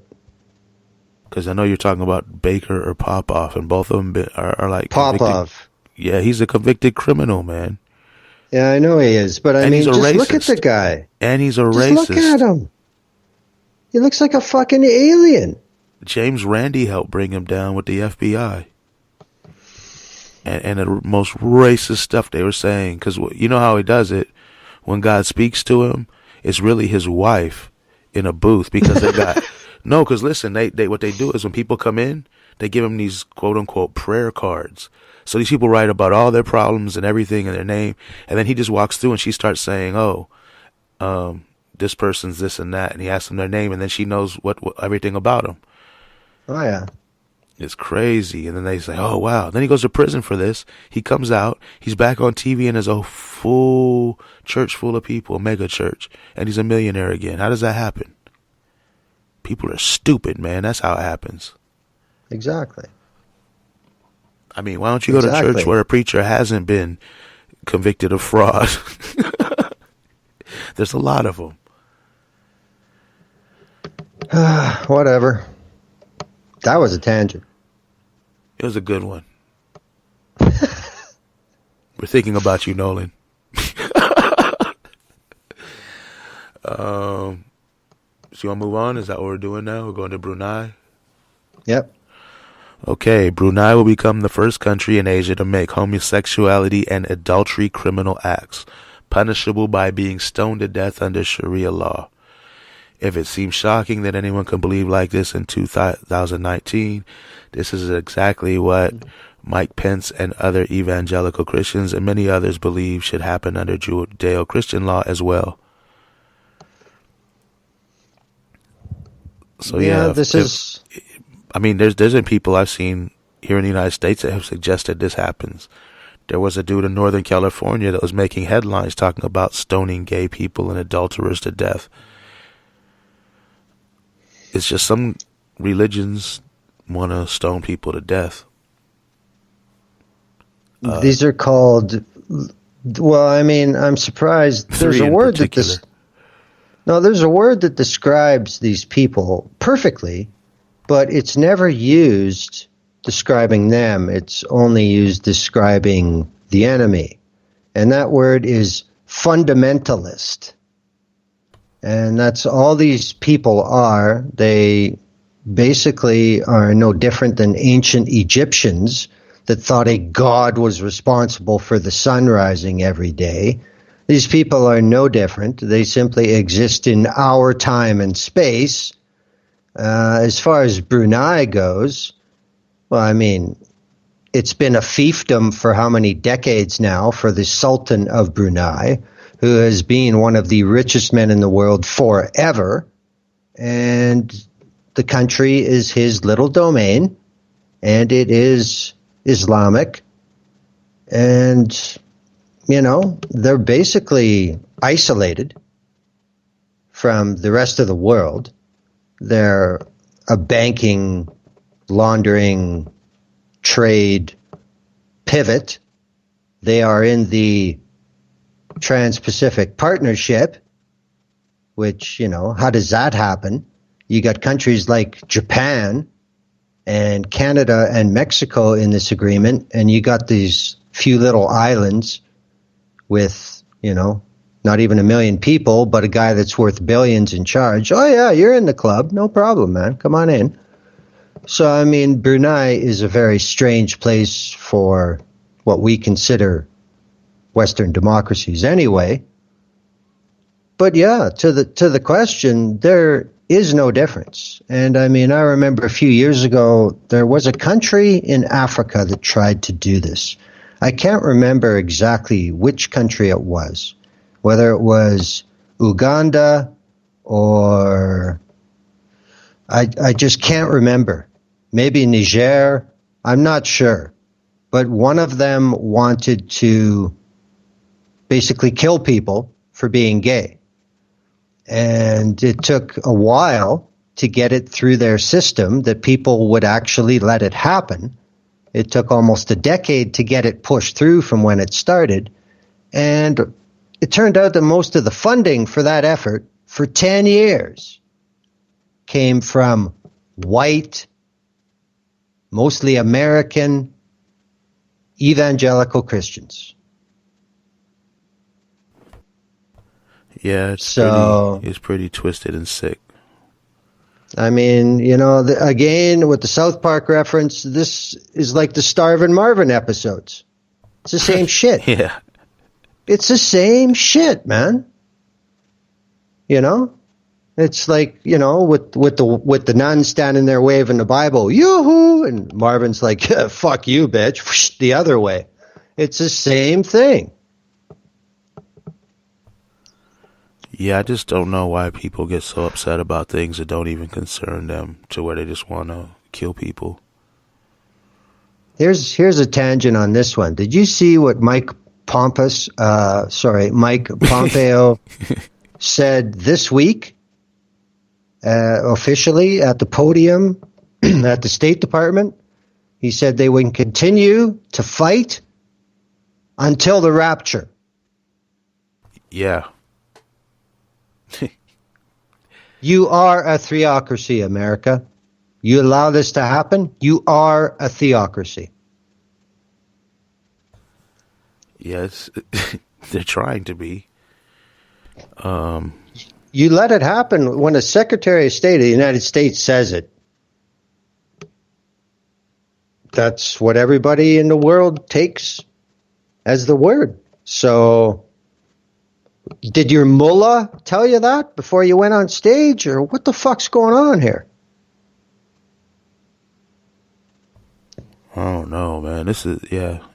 Because I know you're talking about Baker or Popoff, and both of them are like Popoff. Yeah, he's a convicted criminal, man. Yeah, I know he is, but I mean, just racist. Look at the guy. And he's a just racist. Look at him. He looks like a fucking alien. James Randi helped bring him down with the FBI. And the most racist stuff they were saying, because you know how he does it? When God speaks to him, it's really his wife in a booth, because they got... No, because listen, they what they do is when people come in, they give them these quote-unquote prayer cards. So these people write about all their problems and everything in their name, and then he just walks through and she starts saying, this person's this and that, and he asks them their name, and then she knows what everything about them. Oh, yeah. It's crazy. And then they say, oh, wow. Then he goes to prison for this. He comes out. He's back on TV, and there's a full church full of people, a mega church, and he's a millionaire again. How does that happen? People are stupid, man. That's how it happens. Exactly. I mean, why don't you go to church where a preacher hasn't been convicted of fraud? There's a lot of them. Whatever. That was a tangent. It was a good one. We're thinking about you, Nolan. So you want to move on? Is that what we're doing now? We're going to Brunei? Yep. Okay, Brunei will become the first country in Asia to make homosexuality and adultery criminal acts, punishable by being stoned to death under Sharia law. If it seems shocking that anyone can believe like this in 2019, this is exactly what Mike Pence and other evangelical Christians and many others believe should happen under Judeo-Christian law as well. So I mean, there's been people I've seen here in the United States that have suggested this happens. There was a dude in Northern California that was making headlines talking about stoning gay people and adulterers to death. It's just some religions want to stone people to death. These are called, well, I mean, I'm surprised. There's a word there's a word that describes these people perfectly, but it's never used describing them. It's only used describing the enemy. And that word is fundamentalist. And that's all these people are. They basically are no different than ancient Egyptians that thought a god was responsible for the sun rising every day. These people are no different. They simply exist in our time and space. As far as Brunei goes, well, I mean, it's been a fiefdom for how many decades now for the Sultan of Brunei, who has been one of the richest men in the world forever. And the country is his little domain, and it is Islamic. And, you know, they're basically isolated from the rest of the world. They're a banking, laundering, trade pivot. They are in the Trans-Pacific Partnership, which, you know, how does that happen? You got countries like Japan and Canada and Mexico in this agreement, and you got these few little islands with, you know, not even 1 million people, but a guy that's worth billions in charge. Oh, yeah, you're in the club. No problem, man. Come on in. So, I mean, Brunei is a very strange place for what we consider Western democracies anyway. But yeah, to the question, they're is no difference. And I mean, I remember a few years ago, there was a country in Africa that tried to do this. I can't remember exactly which country it was, whether it was Uganda or I just can't remember. Maybe Niger. I'm not sure. But one of them wanted to basically kill people for being gay. And it took a while to get it through their system that people would actually let it happen. It took almost a decade to get it pushed through from when it started. And it turned out that most of the funding for that effort for 10 years came from white, mostly American, evangelical Christians. Yeah, it's pretty twisted and sick. I mean, you know, again, with the South Park reference, this is like the Starvin' Marvin episodes. It's the same shit. Yeah. It's the same shit, man. You know? It's like, you know, with the nun standing there waving the Bible, yoo-hoo, and Marvin's like, fuck you, bitch, the other way. It's the same thing. Yeah, I just don't know why people get so upset about things that don't even concern them to where they just want to kill people. Here's a tangent on this one. Did you see what Mike Pompeo said this week, officially at the podium at the State Department? He said they would continue to fight until the rapture. Yeah. You are a theocracy, America. You allow this to happen, you are a theocracy. Yes, they're trying to be. You let it happen when a Secretary of State of the United States says it. That's what everybody in the world takes as the word. So, did your mullah tell you that before you went on stage, or what the fuck's going on here? Oh no, man! This is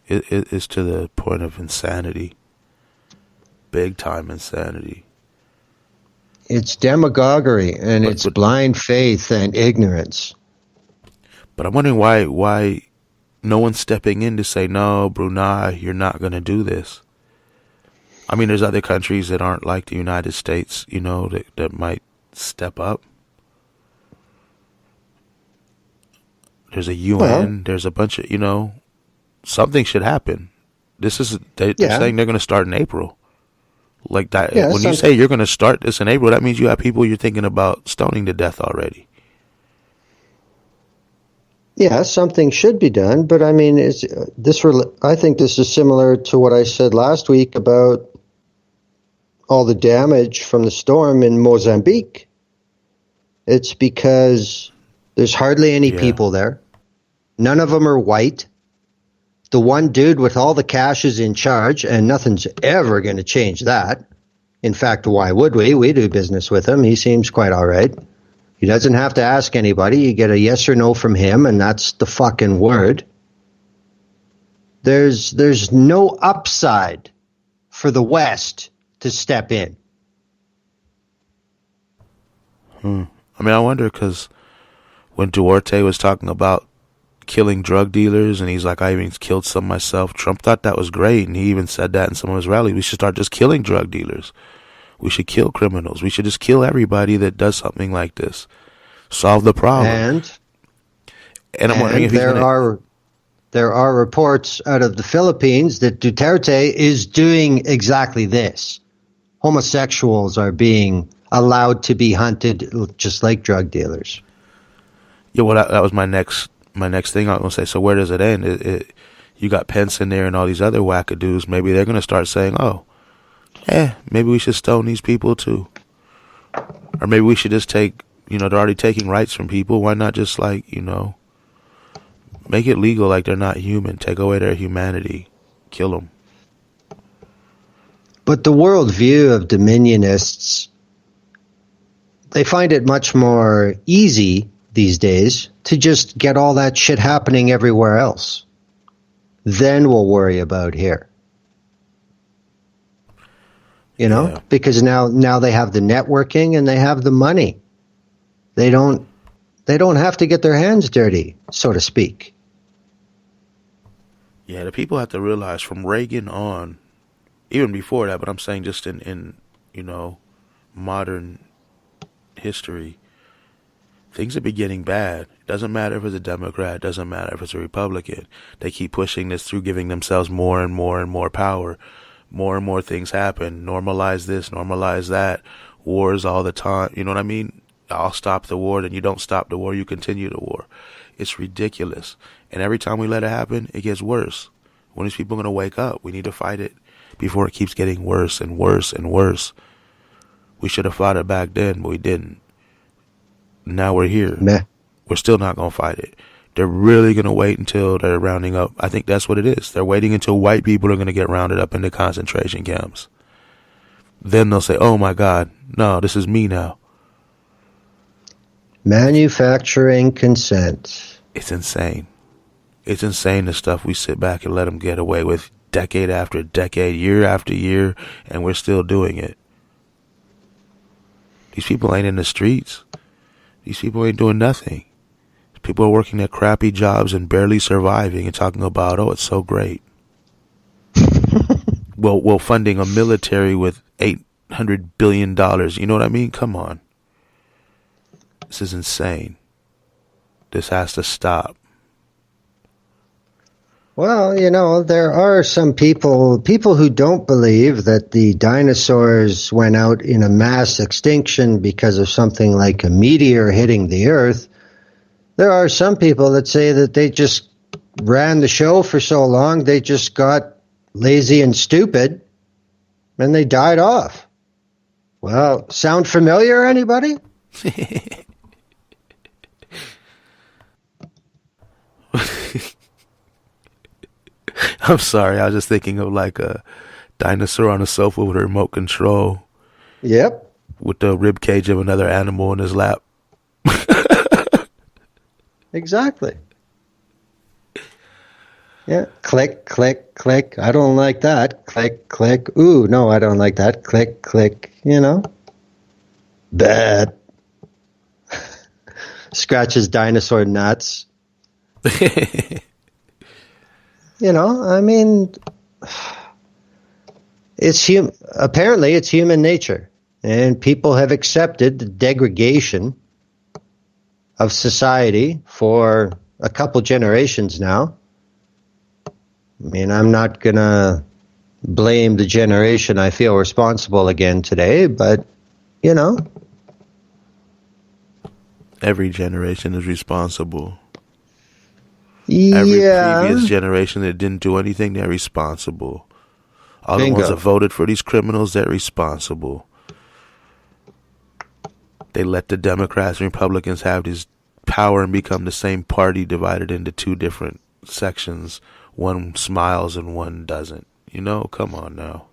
it's to the point of insanity, big time insanity. It's demagoguery and it's blind faith and ignorance. But I'm wondering why no one's stepping in to say, no, Brunei, you're not going to do this. I mean, there's other countries that aren't like the United States, you know, that might step up. There's a UN, there's a bunch of, you know, something should happen. They're saying they're going to start in April. Like that. Yeah, when you say you're going to start this in April, that means you have people you're thinking about stoning to death already. Yeah, something should be done, but I mean, I think this is similar to what I said last week about all the damage from the storm in Mozambique. It's because there's hardly any people there. None of them are white. The one dude with all the cash is in charge, and nothing's ever going to change that. In fact, why would we? We do business with him. He seems quite all right. He doesn't have to ask anybody. You get a yes or no from him, and that's the fucking word. There's no upside for the West to step in. I mean, I wonder, because when Duarte was talking about killing drug dealers, and he's like, I even killed some myself, Trump thought that was great, and he even said that in some of his rallies. We should start just killing drug dealers. We should kill criminals. We should just kill everybody that does something like this. Solve the problem. And I'm wondering if there are reports out of the Philippines that Duterte is doing exactly this. Homosexuals are being allowed to be hunted just like drug dealers. Yeah, well, that was my next thing I was going to say. So where does it end? You got Pence in there and all these other wackadoos. Maybe they're going to start saying, maybe we should stone these people too. Or maybe we should just take, they're already taking rights from people. Why not just make it legal like they're not human? Take away their humanity. Kill them. But the worldview of dominionists they find it much more easy these days to just get all that shit happening everywhere else. Then we'll worry about here. You know, Yeah. because now they have the networking and they have the money. They don't have to get their hands dirty, so to speak. Yeah, the people have to realize from Reagan on, even before that, but I'm saying just in modern history, things are getting bad. It doesn't matter if it's a Democrat, it doesn't matter if it's a Republican. They keep pushing this through, giving themselves more and more and more power. More and more things happen. Normalize this, normalize that. Wars all the time. You know what I mean? I'll stop the war, then you don't stop the war, you continue the war. It's ridiculous. And every time we let it happen, it gets worse. When these people are going to wake up? We need to fight it before it keeps getting worse and worse and worse. We should have fought it back then, but we didn't. Now we're here. Meh. We're still not going to fight it. They're really going to wait until they're rounding up. I think that's what it is. They're waiting until white people are going to get rounded up into concentration camps. Then they'll say, oh my God, no, this is me now. Manufacturing consent. It's insane. It's insane the stuff we sit back and let them get away with decade after decade, year after year, and we're still doing it. These people ain't in the streets. These people ain't doing nothing. People are working at crappy jobs and barely surviving and talking about, oh, it's so great. well, funding a military with $800 billion. You know what I mean? Come on. This is insane. This has to stop. Well, you know, there are some people who don't believe that the dinosaurs went out in a mass extinction because of something like a meteor hitting the Earth. There are some people that say that they just ran the show for so long, they just got lazy and stupid, and they died off. Well, sound familiar, anybody? I'm sorry, I was just thinking of like a dinosaur on a sofa with a remote control. Yep. With the rib cage of another animal in his lap. Exactly. Yeah. Click, click, click. I don't like that. Click, click. Ooh, no, I don't like that. Click, click. You know? Bad. Scratches dinosaur nuts. You know, I mean, apparently it's human nature. And people have accepted the degradation of society for a couple generations now. I mean, I'm not going to blame the generation I feel responsible again today, but, you know. Every generation is responsible. Yeah. Every previous generation that didn't do anything, they're responsible. All Bingo. the ones that voted for these criminals, they're responsible. They let the Democrats and Republicans have this power and become the same party divided into two different sections. One smiles and one doesn't. You know, come on now.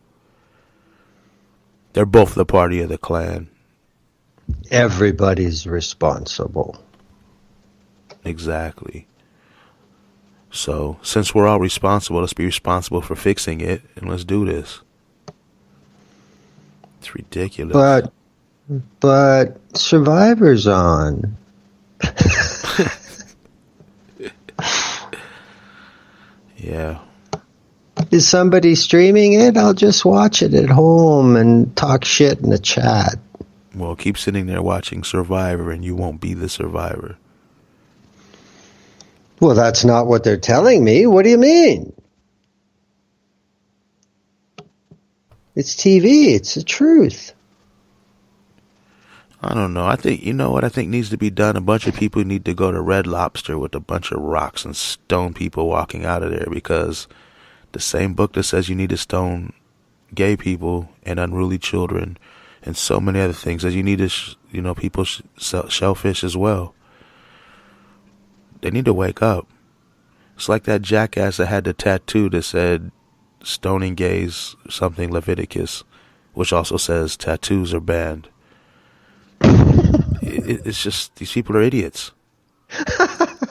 They're both the party of the Klan. Everybody's responsible. Exactly. So, since we're all responsible, let's be responsible for fixing it, and let's do this. It's ridiculous. But Survivor's on. Yeah. Is somebody streaming it? I'll just watch it at home and talk shit in the chat. Well, keep sitting there watching Survivor, and you won't be the survivor. Well, that's not what they're telling me. What do you mean? It's TV. It's the truth. I don't know. I think, you know what I think needs to be done? A bunch of people need to go to Red Lobster with a bunch of rocks and stone people walking out of there, because the same book that says you need to stone gay people and unruly children and so many other things says you need to, people shellfish as well. They need to wake up. It's like that jackass that had the tattoo that said stoning gays, something Leviticus, which also says tattoos are banned. It's just these people are idiots.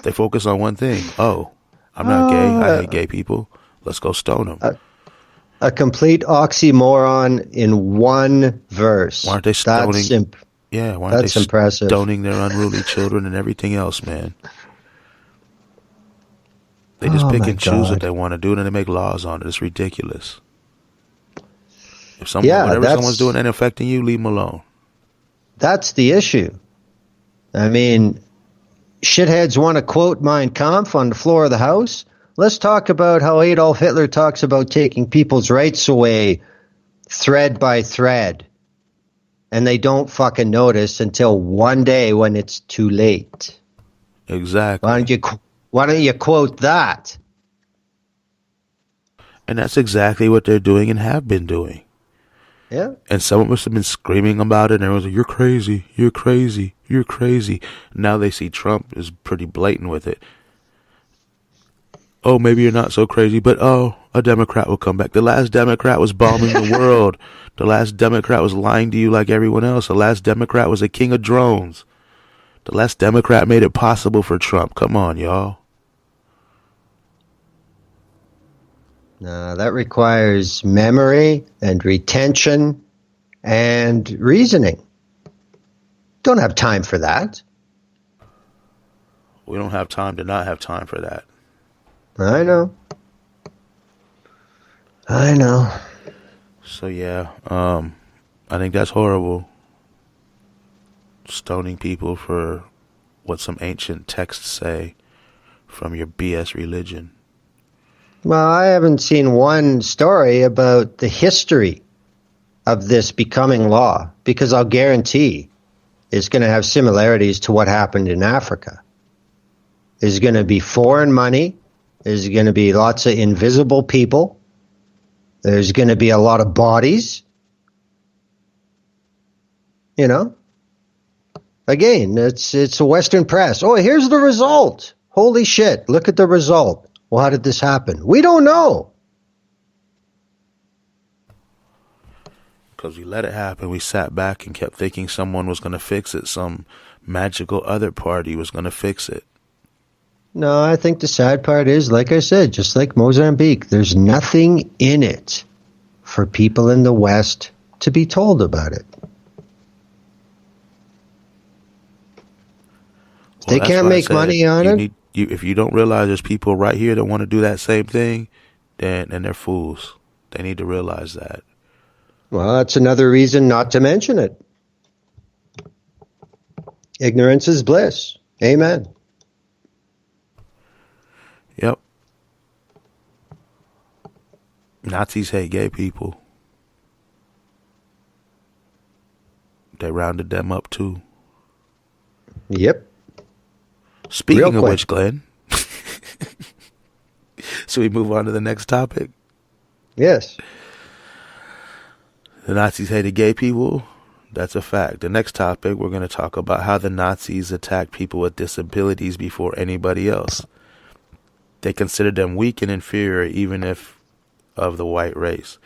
They focus on one thing. Oh, I'm not gay. I hate gay people. Let's go stone them. A complete oxymoron in one verse. Why aren't they stoning? Why aren't that's they impressive. Stoning their unruly children and everything else, man? They just pick and choose what they want to do, and then they make laws on it. It's ridiculous. If whatever someone's doing ain't affecting you, leave them alone. That's the issue. I mean, shitheads want to quote Mein Kampf on the floor of the House. Let's talk about how Adolf Hitler talks about taking people's rights away thread by thread. And they don't fucking notice until one day when it's too late. Exactly. Why don't you quote that? And that's exactly what they're doing and have been doing. Yeah. And someone must have been screaming about it, and everyone's like, you're crazy, you're crazy, you're crazy. Now they see Trump is pretty blatant with it. Oh, maybe you're not so crazy, but a Democrat will come back. The last Democrat was bombing the world. The last Democrat was lying to you like everyone else. The last Democrat was a king of drones. The last Democrat made it possible for Trump. Come on, y'all. That requires memory and retention and reasoning. Don't have time for that. We don't have time to not have time for that. I know. So yeah, I think that's horrible. Stoning people for what some ancient texts say from your BS religion. Well, I haven't seen one story about the history of this becoming law, because I'll guarantee it's going to have similarities to what happened in Africa. There's going to be foreign money. There's going to be lots of invisible people. There's going to be a lot of bodies. You know? Again, it's a Western press. Oh, here's the result. Holy shit, look at the result. Well, how did this happen? We don't know. Because we let it happen. We sat back and kept thinking someone was going to fix it. Some magical other party was going to fix it. No, I think the sad part is, like I said, just like Mozambique, there's nothing in it for people in the West to be told about it. They can't make money on it. If you don't realize there's people right here that want to do that same thing, then they're fools. They need to realize that. Well, that's another reason not to mention it. Ignorance is bliss. Amen. Yep. Nazis hate gay people. They rounded them up too. Yep. Speaking of which, Glenn, should we move on to the next topic? Yes. The Nazis hated gay people. That's a fact. The next topic, we're going to talk about how the Nazis attacked people with disabilities before anybody else. They considered them weak and inferior, even if of the white race.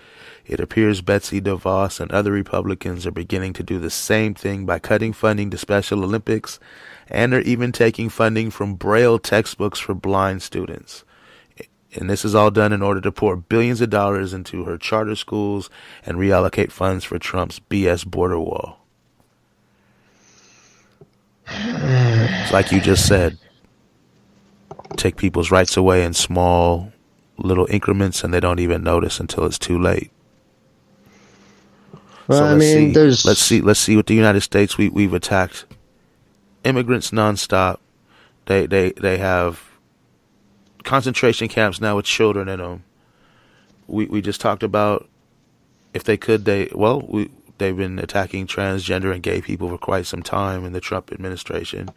It appears Betsy DeVos and other Republicans are beginning to do the same thing by cutting funding to Special Olympics, and are even taking funding from Braille textbooks for blind students. And this is all done in order to pour billions of dollars into her charter schools and reallocate funds for Trump's BS border wall. It's like you just said. Take people's rights away in small little increments, and they don't even notice until it's too late. Well, so let's see what the United States we've attacked immigrants nonstop. They have concentration camps now with children in them. We just talked about if they could they've been attacking transgender and gay people for quite some time in the Trump administration.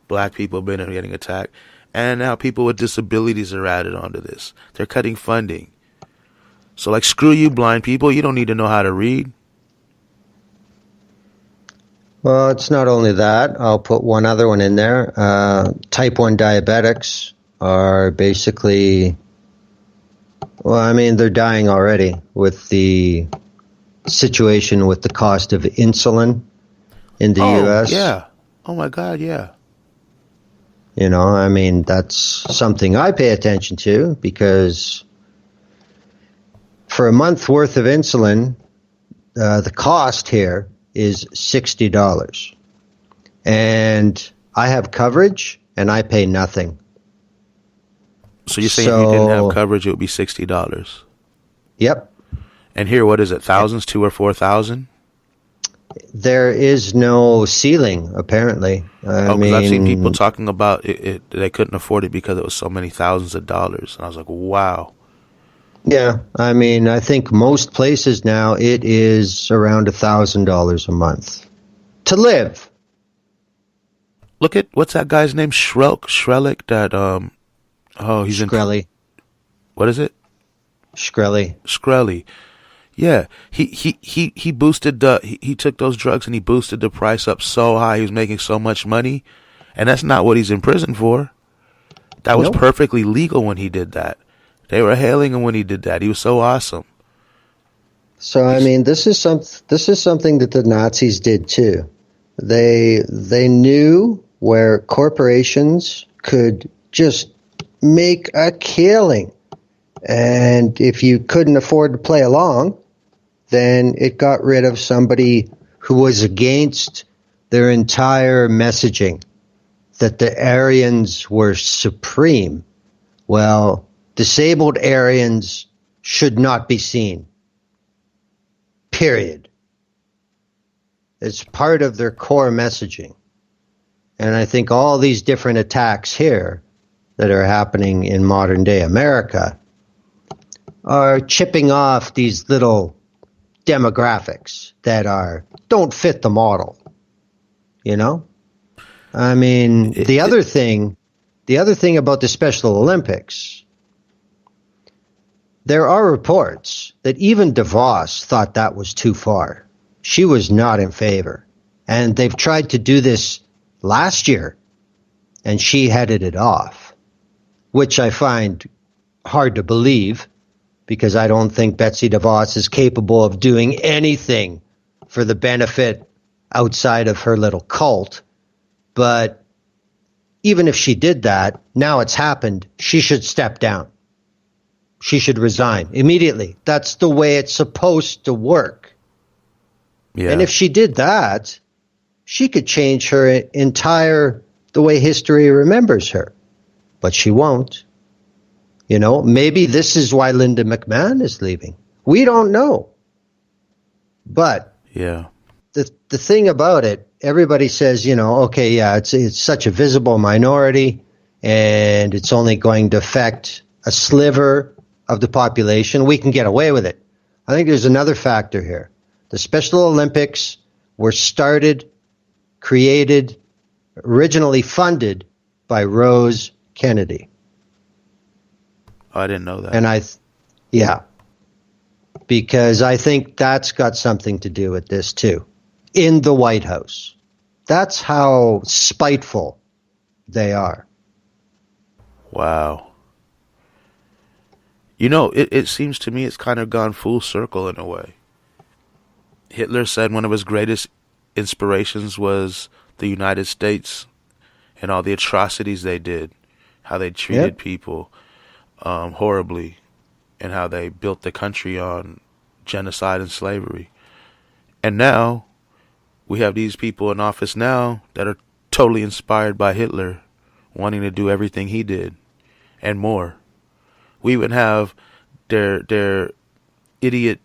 Black people have been getting attacked, and now people with disabilities are added onto this. They're cutting funding. So like, screw you, blind people. You don't need to know how to read. Well, it's not only that. I'll put one other one in there. Type 1 diabetics are basically, they're dying already with the situation with the cost of insulin. in the U.S. Yeah. Oh my God, yeah. You know, I mean, that's something I pay attention to because for a month worth of insulin, the cost here is $60. And I have coverage and I pay nothing. So you're saying if you didn't have coverage, it would be $60? Yep. And here, what is it, thousands, 2,000 or 4,000? There is no ceiling, apparently. I mean, I've seen people talking about they couldn't afford it because it was so many thousands of dollars. And I was like, wow. Yeah, I mean, I think most places now it is around $1,000 a month to live. Look at, what's that guy's name? Shrellick, that, he's Shkreli. What is it? Shkreli. Yeah, he boosted he took those drugs and he boosted the price up so high. He was making so much money, and that's not what he's in prison for. That was perfectly legal when he did that. They were hailing him when he did that. He was so awesome. So I mean, this is something that the Nazis did too. They knew where corporations could just make a killing, and if you couldn't afford to play along, then it got rid of somebody who was against their entire messaging, that the Aryans were supreme. Well, disabled Aryans should not be seen. Period. It's part of their core messaging. And I think all these different attacks here that are happening in modern day America are chipping off these little demographics that don't fit the model. You know? I mean, the other thing about the Special Olympics, there are reports that even DeVos thought that was too far. She was not in favor. And they've tried to do this last year, and she headed it off, which I find hard to believe, because I don't think Betsy DeVos is capable of doing anything for the benefit outside of her little cult. But even if she did that, now it's happened, she should step down. She should resign immediately. That's the way it's supposed to work. Yeah. And if she did that, she could change her the way history remembers her. But she won't. You know, maybe this is why Linda McMahon is leaving. We don't know. But yeah, the thing about it, everybody says, you know, okay, yeah, it's such a visible minority, and it's only going to affect a sliver of the population. We can get away with it. I think there's another factor here. The Special Olympics were created, originally funded by Rose Kennedy. I didn't know that. And yeah, because I think that's got something to do with this too. In the White House. That's how spiteful they are. Wow. You know, it seems to me it's kind of gone full circle in a way. Hitler said one of his greatest inspirations was the United States and all the atrocities they did, how they treated people horribly, and how they built the country on genocide and slavery. And now we have these people in office now that are totally inspired by Hitler, wanting to do everything he did and more. We even have their idiot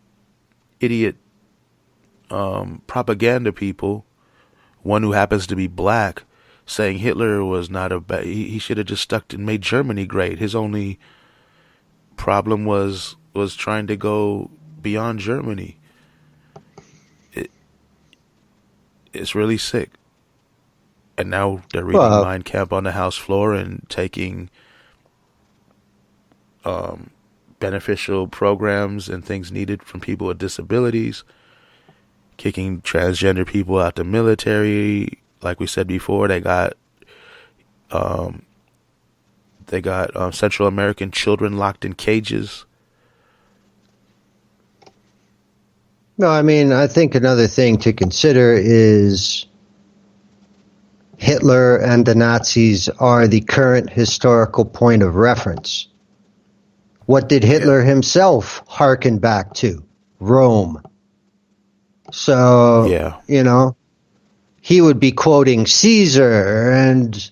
propaganda people, one who happens to be black, saying Hitler was not he should have just stuck and made Germany great. His only problem was trying to go beyond Germany. It's really sick. And now they're reading Mein Kampf on the House floor and taking beneficial programs and things needed from people with disabilities, kicking transgender people out the military. Like we said before, they got Central American children locked in cages. No, I mean, I think another thing to consider is Hitler and the Nazis are the current historical point of reference. What did Hitler himself hearken back to? Rome. So, he would be quoting Caesar and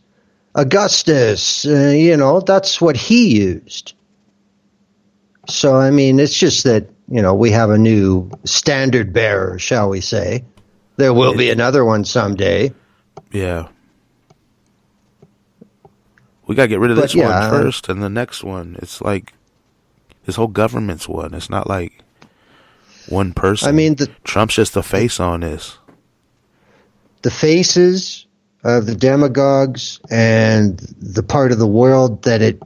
Augustus. That's what he used. So, I mean, it's just that, we have a new standard bearer, shall we say. There will be another one someday. Yeah. We got to get rid of this one first, and the next one. It's like this whole government's one. It's not like one person. I mean, Trump's just the face on this. The faces of the demagogues and the part of the world that it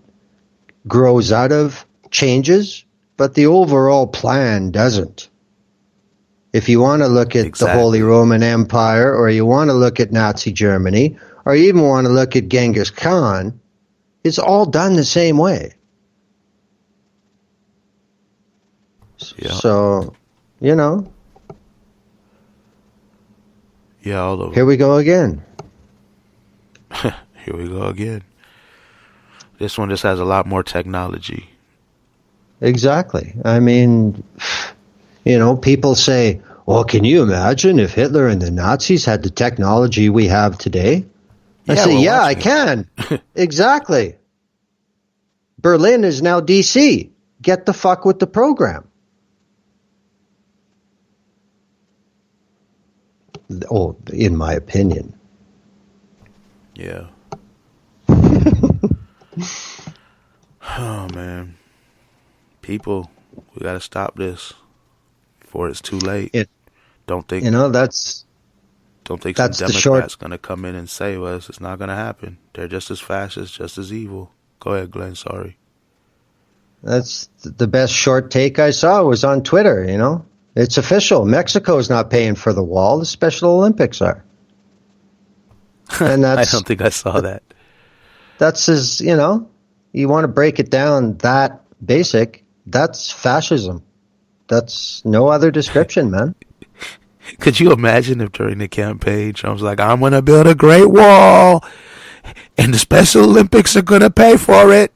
grows out of changes, but the overall plan doesn't. If you want to look at the Holy Roman Empire, or you want to look at Nazi Germany, or you even want to look at Genghis Khan, it's all done the same way. Yeah. So, Yeah, all of them. Here we go again. Here we go again. This one just has a lot more technology. Exactly. I mean, people say, well, can you imagine if Hitler and the Nazis had the technology we have today? I say, I can. Exactly. Berlin is now DC. Get the fuck with the program. Oh, in my opinion. Yeah. Oh, man. People, we got to stop this before it's too late. Don't think that's some Democrat's going to come in and save us. It's not going to happen. They're just as fascist, just as evil. Go ahead, Glenn. Sorry. That's the best short take I saw was on Twitter, It's official. Mexico's not paying for the wall. The Special Olympics are. And I don't think I saw that. That's as, you want to break it down that basic. That's fascism. That's no other description, man. Could you imagine if during the campaign Trump's like, I'm going to build a great wall and the Special Olympics are going to pay for it?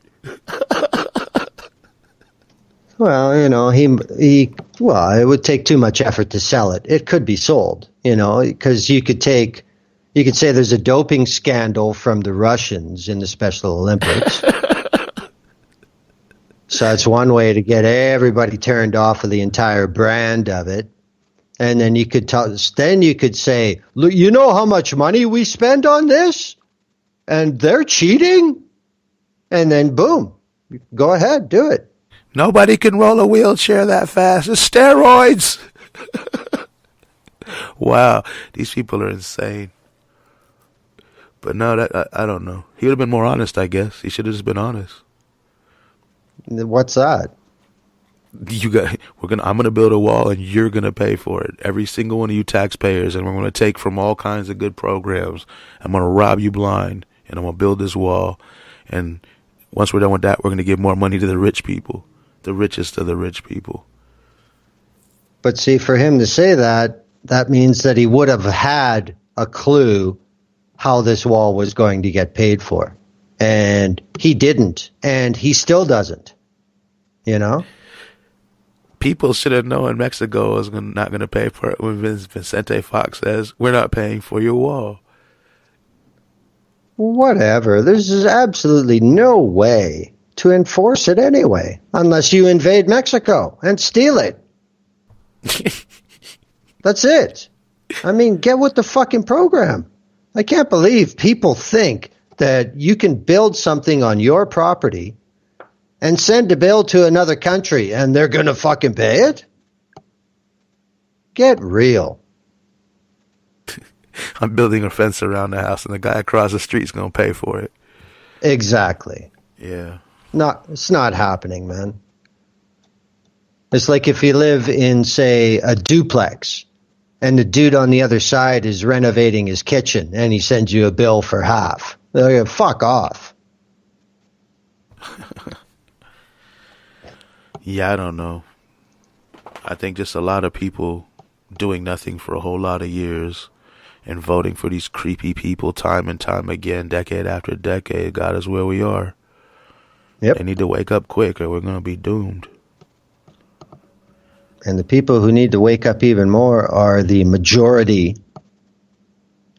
Well, it would take too much effort to sell it. It could be sold, because you could say there's a doping scandal from the Russians in the Special Olympics. So that's one way to get everybody turned off of the entire brand of it. And then you could say, look, you know how much money we spend on this? And they're cheating? And then boom, go ahead, do it. Nobody can roll a wheelchair that fast. It's steroids. Wow, these people are insane. But no, I don't know. He would have been more honest, I guess. He should have just been honest. What's that? I'm gonna build a wall and you're gonna pay for it. Every single one of you taxpayers, and we're gonna take from all kinds of good programs. I'm gonna rob you blind, and I'm gonna build this wall. And once we're done with that, we're gonna give more money to the rich people, the richest of the rich people. But see, for him to say that means that he would have had a clue how this wall was going to get paid for. And he didn't, and he still doesn't, People should have known Mexico was not going to pay for it when Vicente Fox says, we're not paying for your wall. Whatever. There's absolutely no way to enforce it anyway, unless you invade Mexico and steal it. That's it. I mean, get with the fucking program. I can't believe people think that you can build something on your property and send a bill to another country and they're going to fucking pay it? Get real. I'm building a fence around the house and the guy across the street's going to pay for it. Exactly. Yeah. It's not happening, man. It's like if you live in, say, a duplex and the dude on the other side is renovating his kitchen and he sends you a bill for half. They're fuck off. Yeah, I don't know. I think just a lot of people doing nothing for a whole lot of years and voting for these creepy people time and time again, decade after decade, got us where we are. Yep. They need to wake up quick or we're going to be doomed. And the people who need to wake up even more are the majority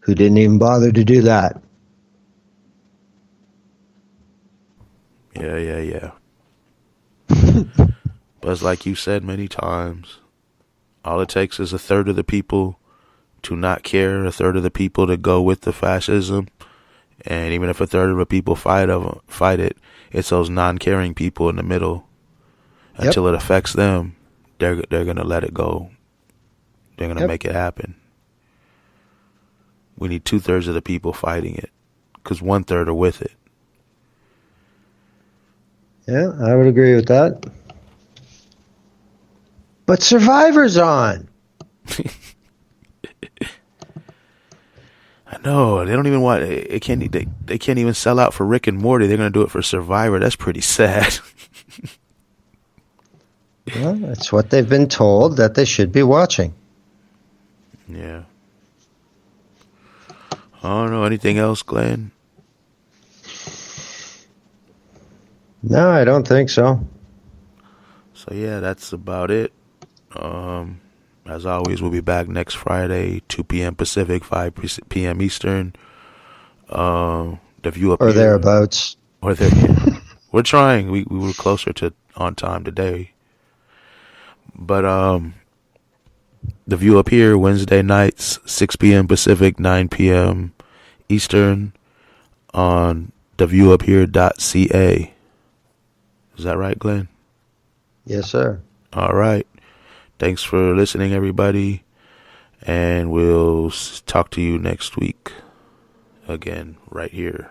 who didn't even bother to do that. Yeah. But it's like you said many times, all it takes is a third of the people to not care, a third of the people to go with the fascism. And even if a third of the people fight it, it's those non-caring people in the middle. Until it affects them, they're going to let it go. They're going to make it happen. We need 2/3 of the people fighting it, because 1/3 are with it. Yeah, I would agree with that. But Survivor's on. I know, they don't even want it. They can't even sell out for Rick and Morty. They're going to do it for Survivor. That's pretty sad. Well, that's what they've been told that they should be watching. Yeah. I don't know. Anything else, Glenn? No, I don't think so. So yeah, that's about it. As always, we'll be back next Friday, 2 p.m. Pacific, 5 p.m. Eastern. The view up or here, thereabouts. Or there. We're trying. We were closer to on time today. But the view up here, Wednesday nights, 6 p.m. Pacific, 9 p.m. Eastern, on theviewuphere.ca. Is that right, Glenn? Yes, sir. All right. Thanks for listening, everybody. And we'll talk to you next week again, right here.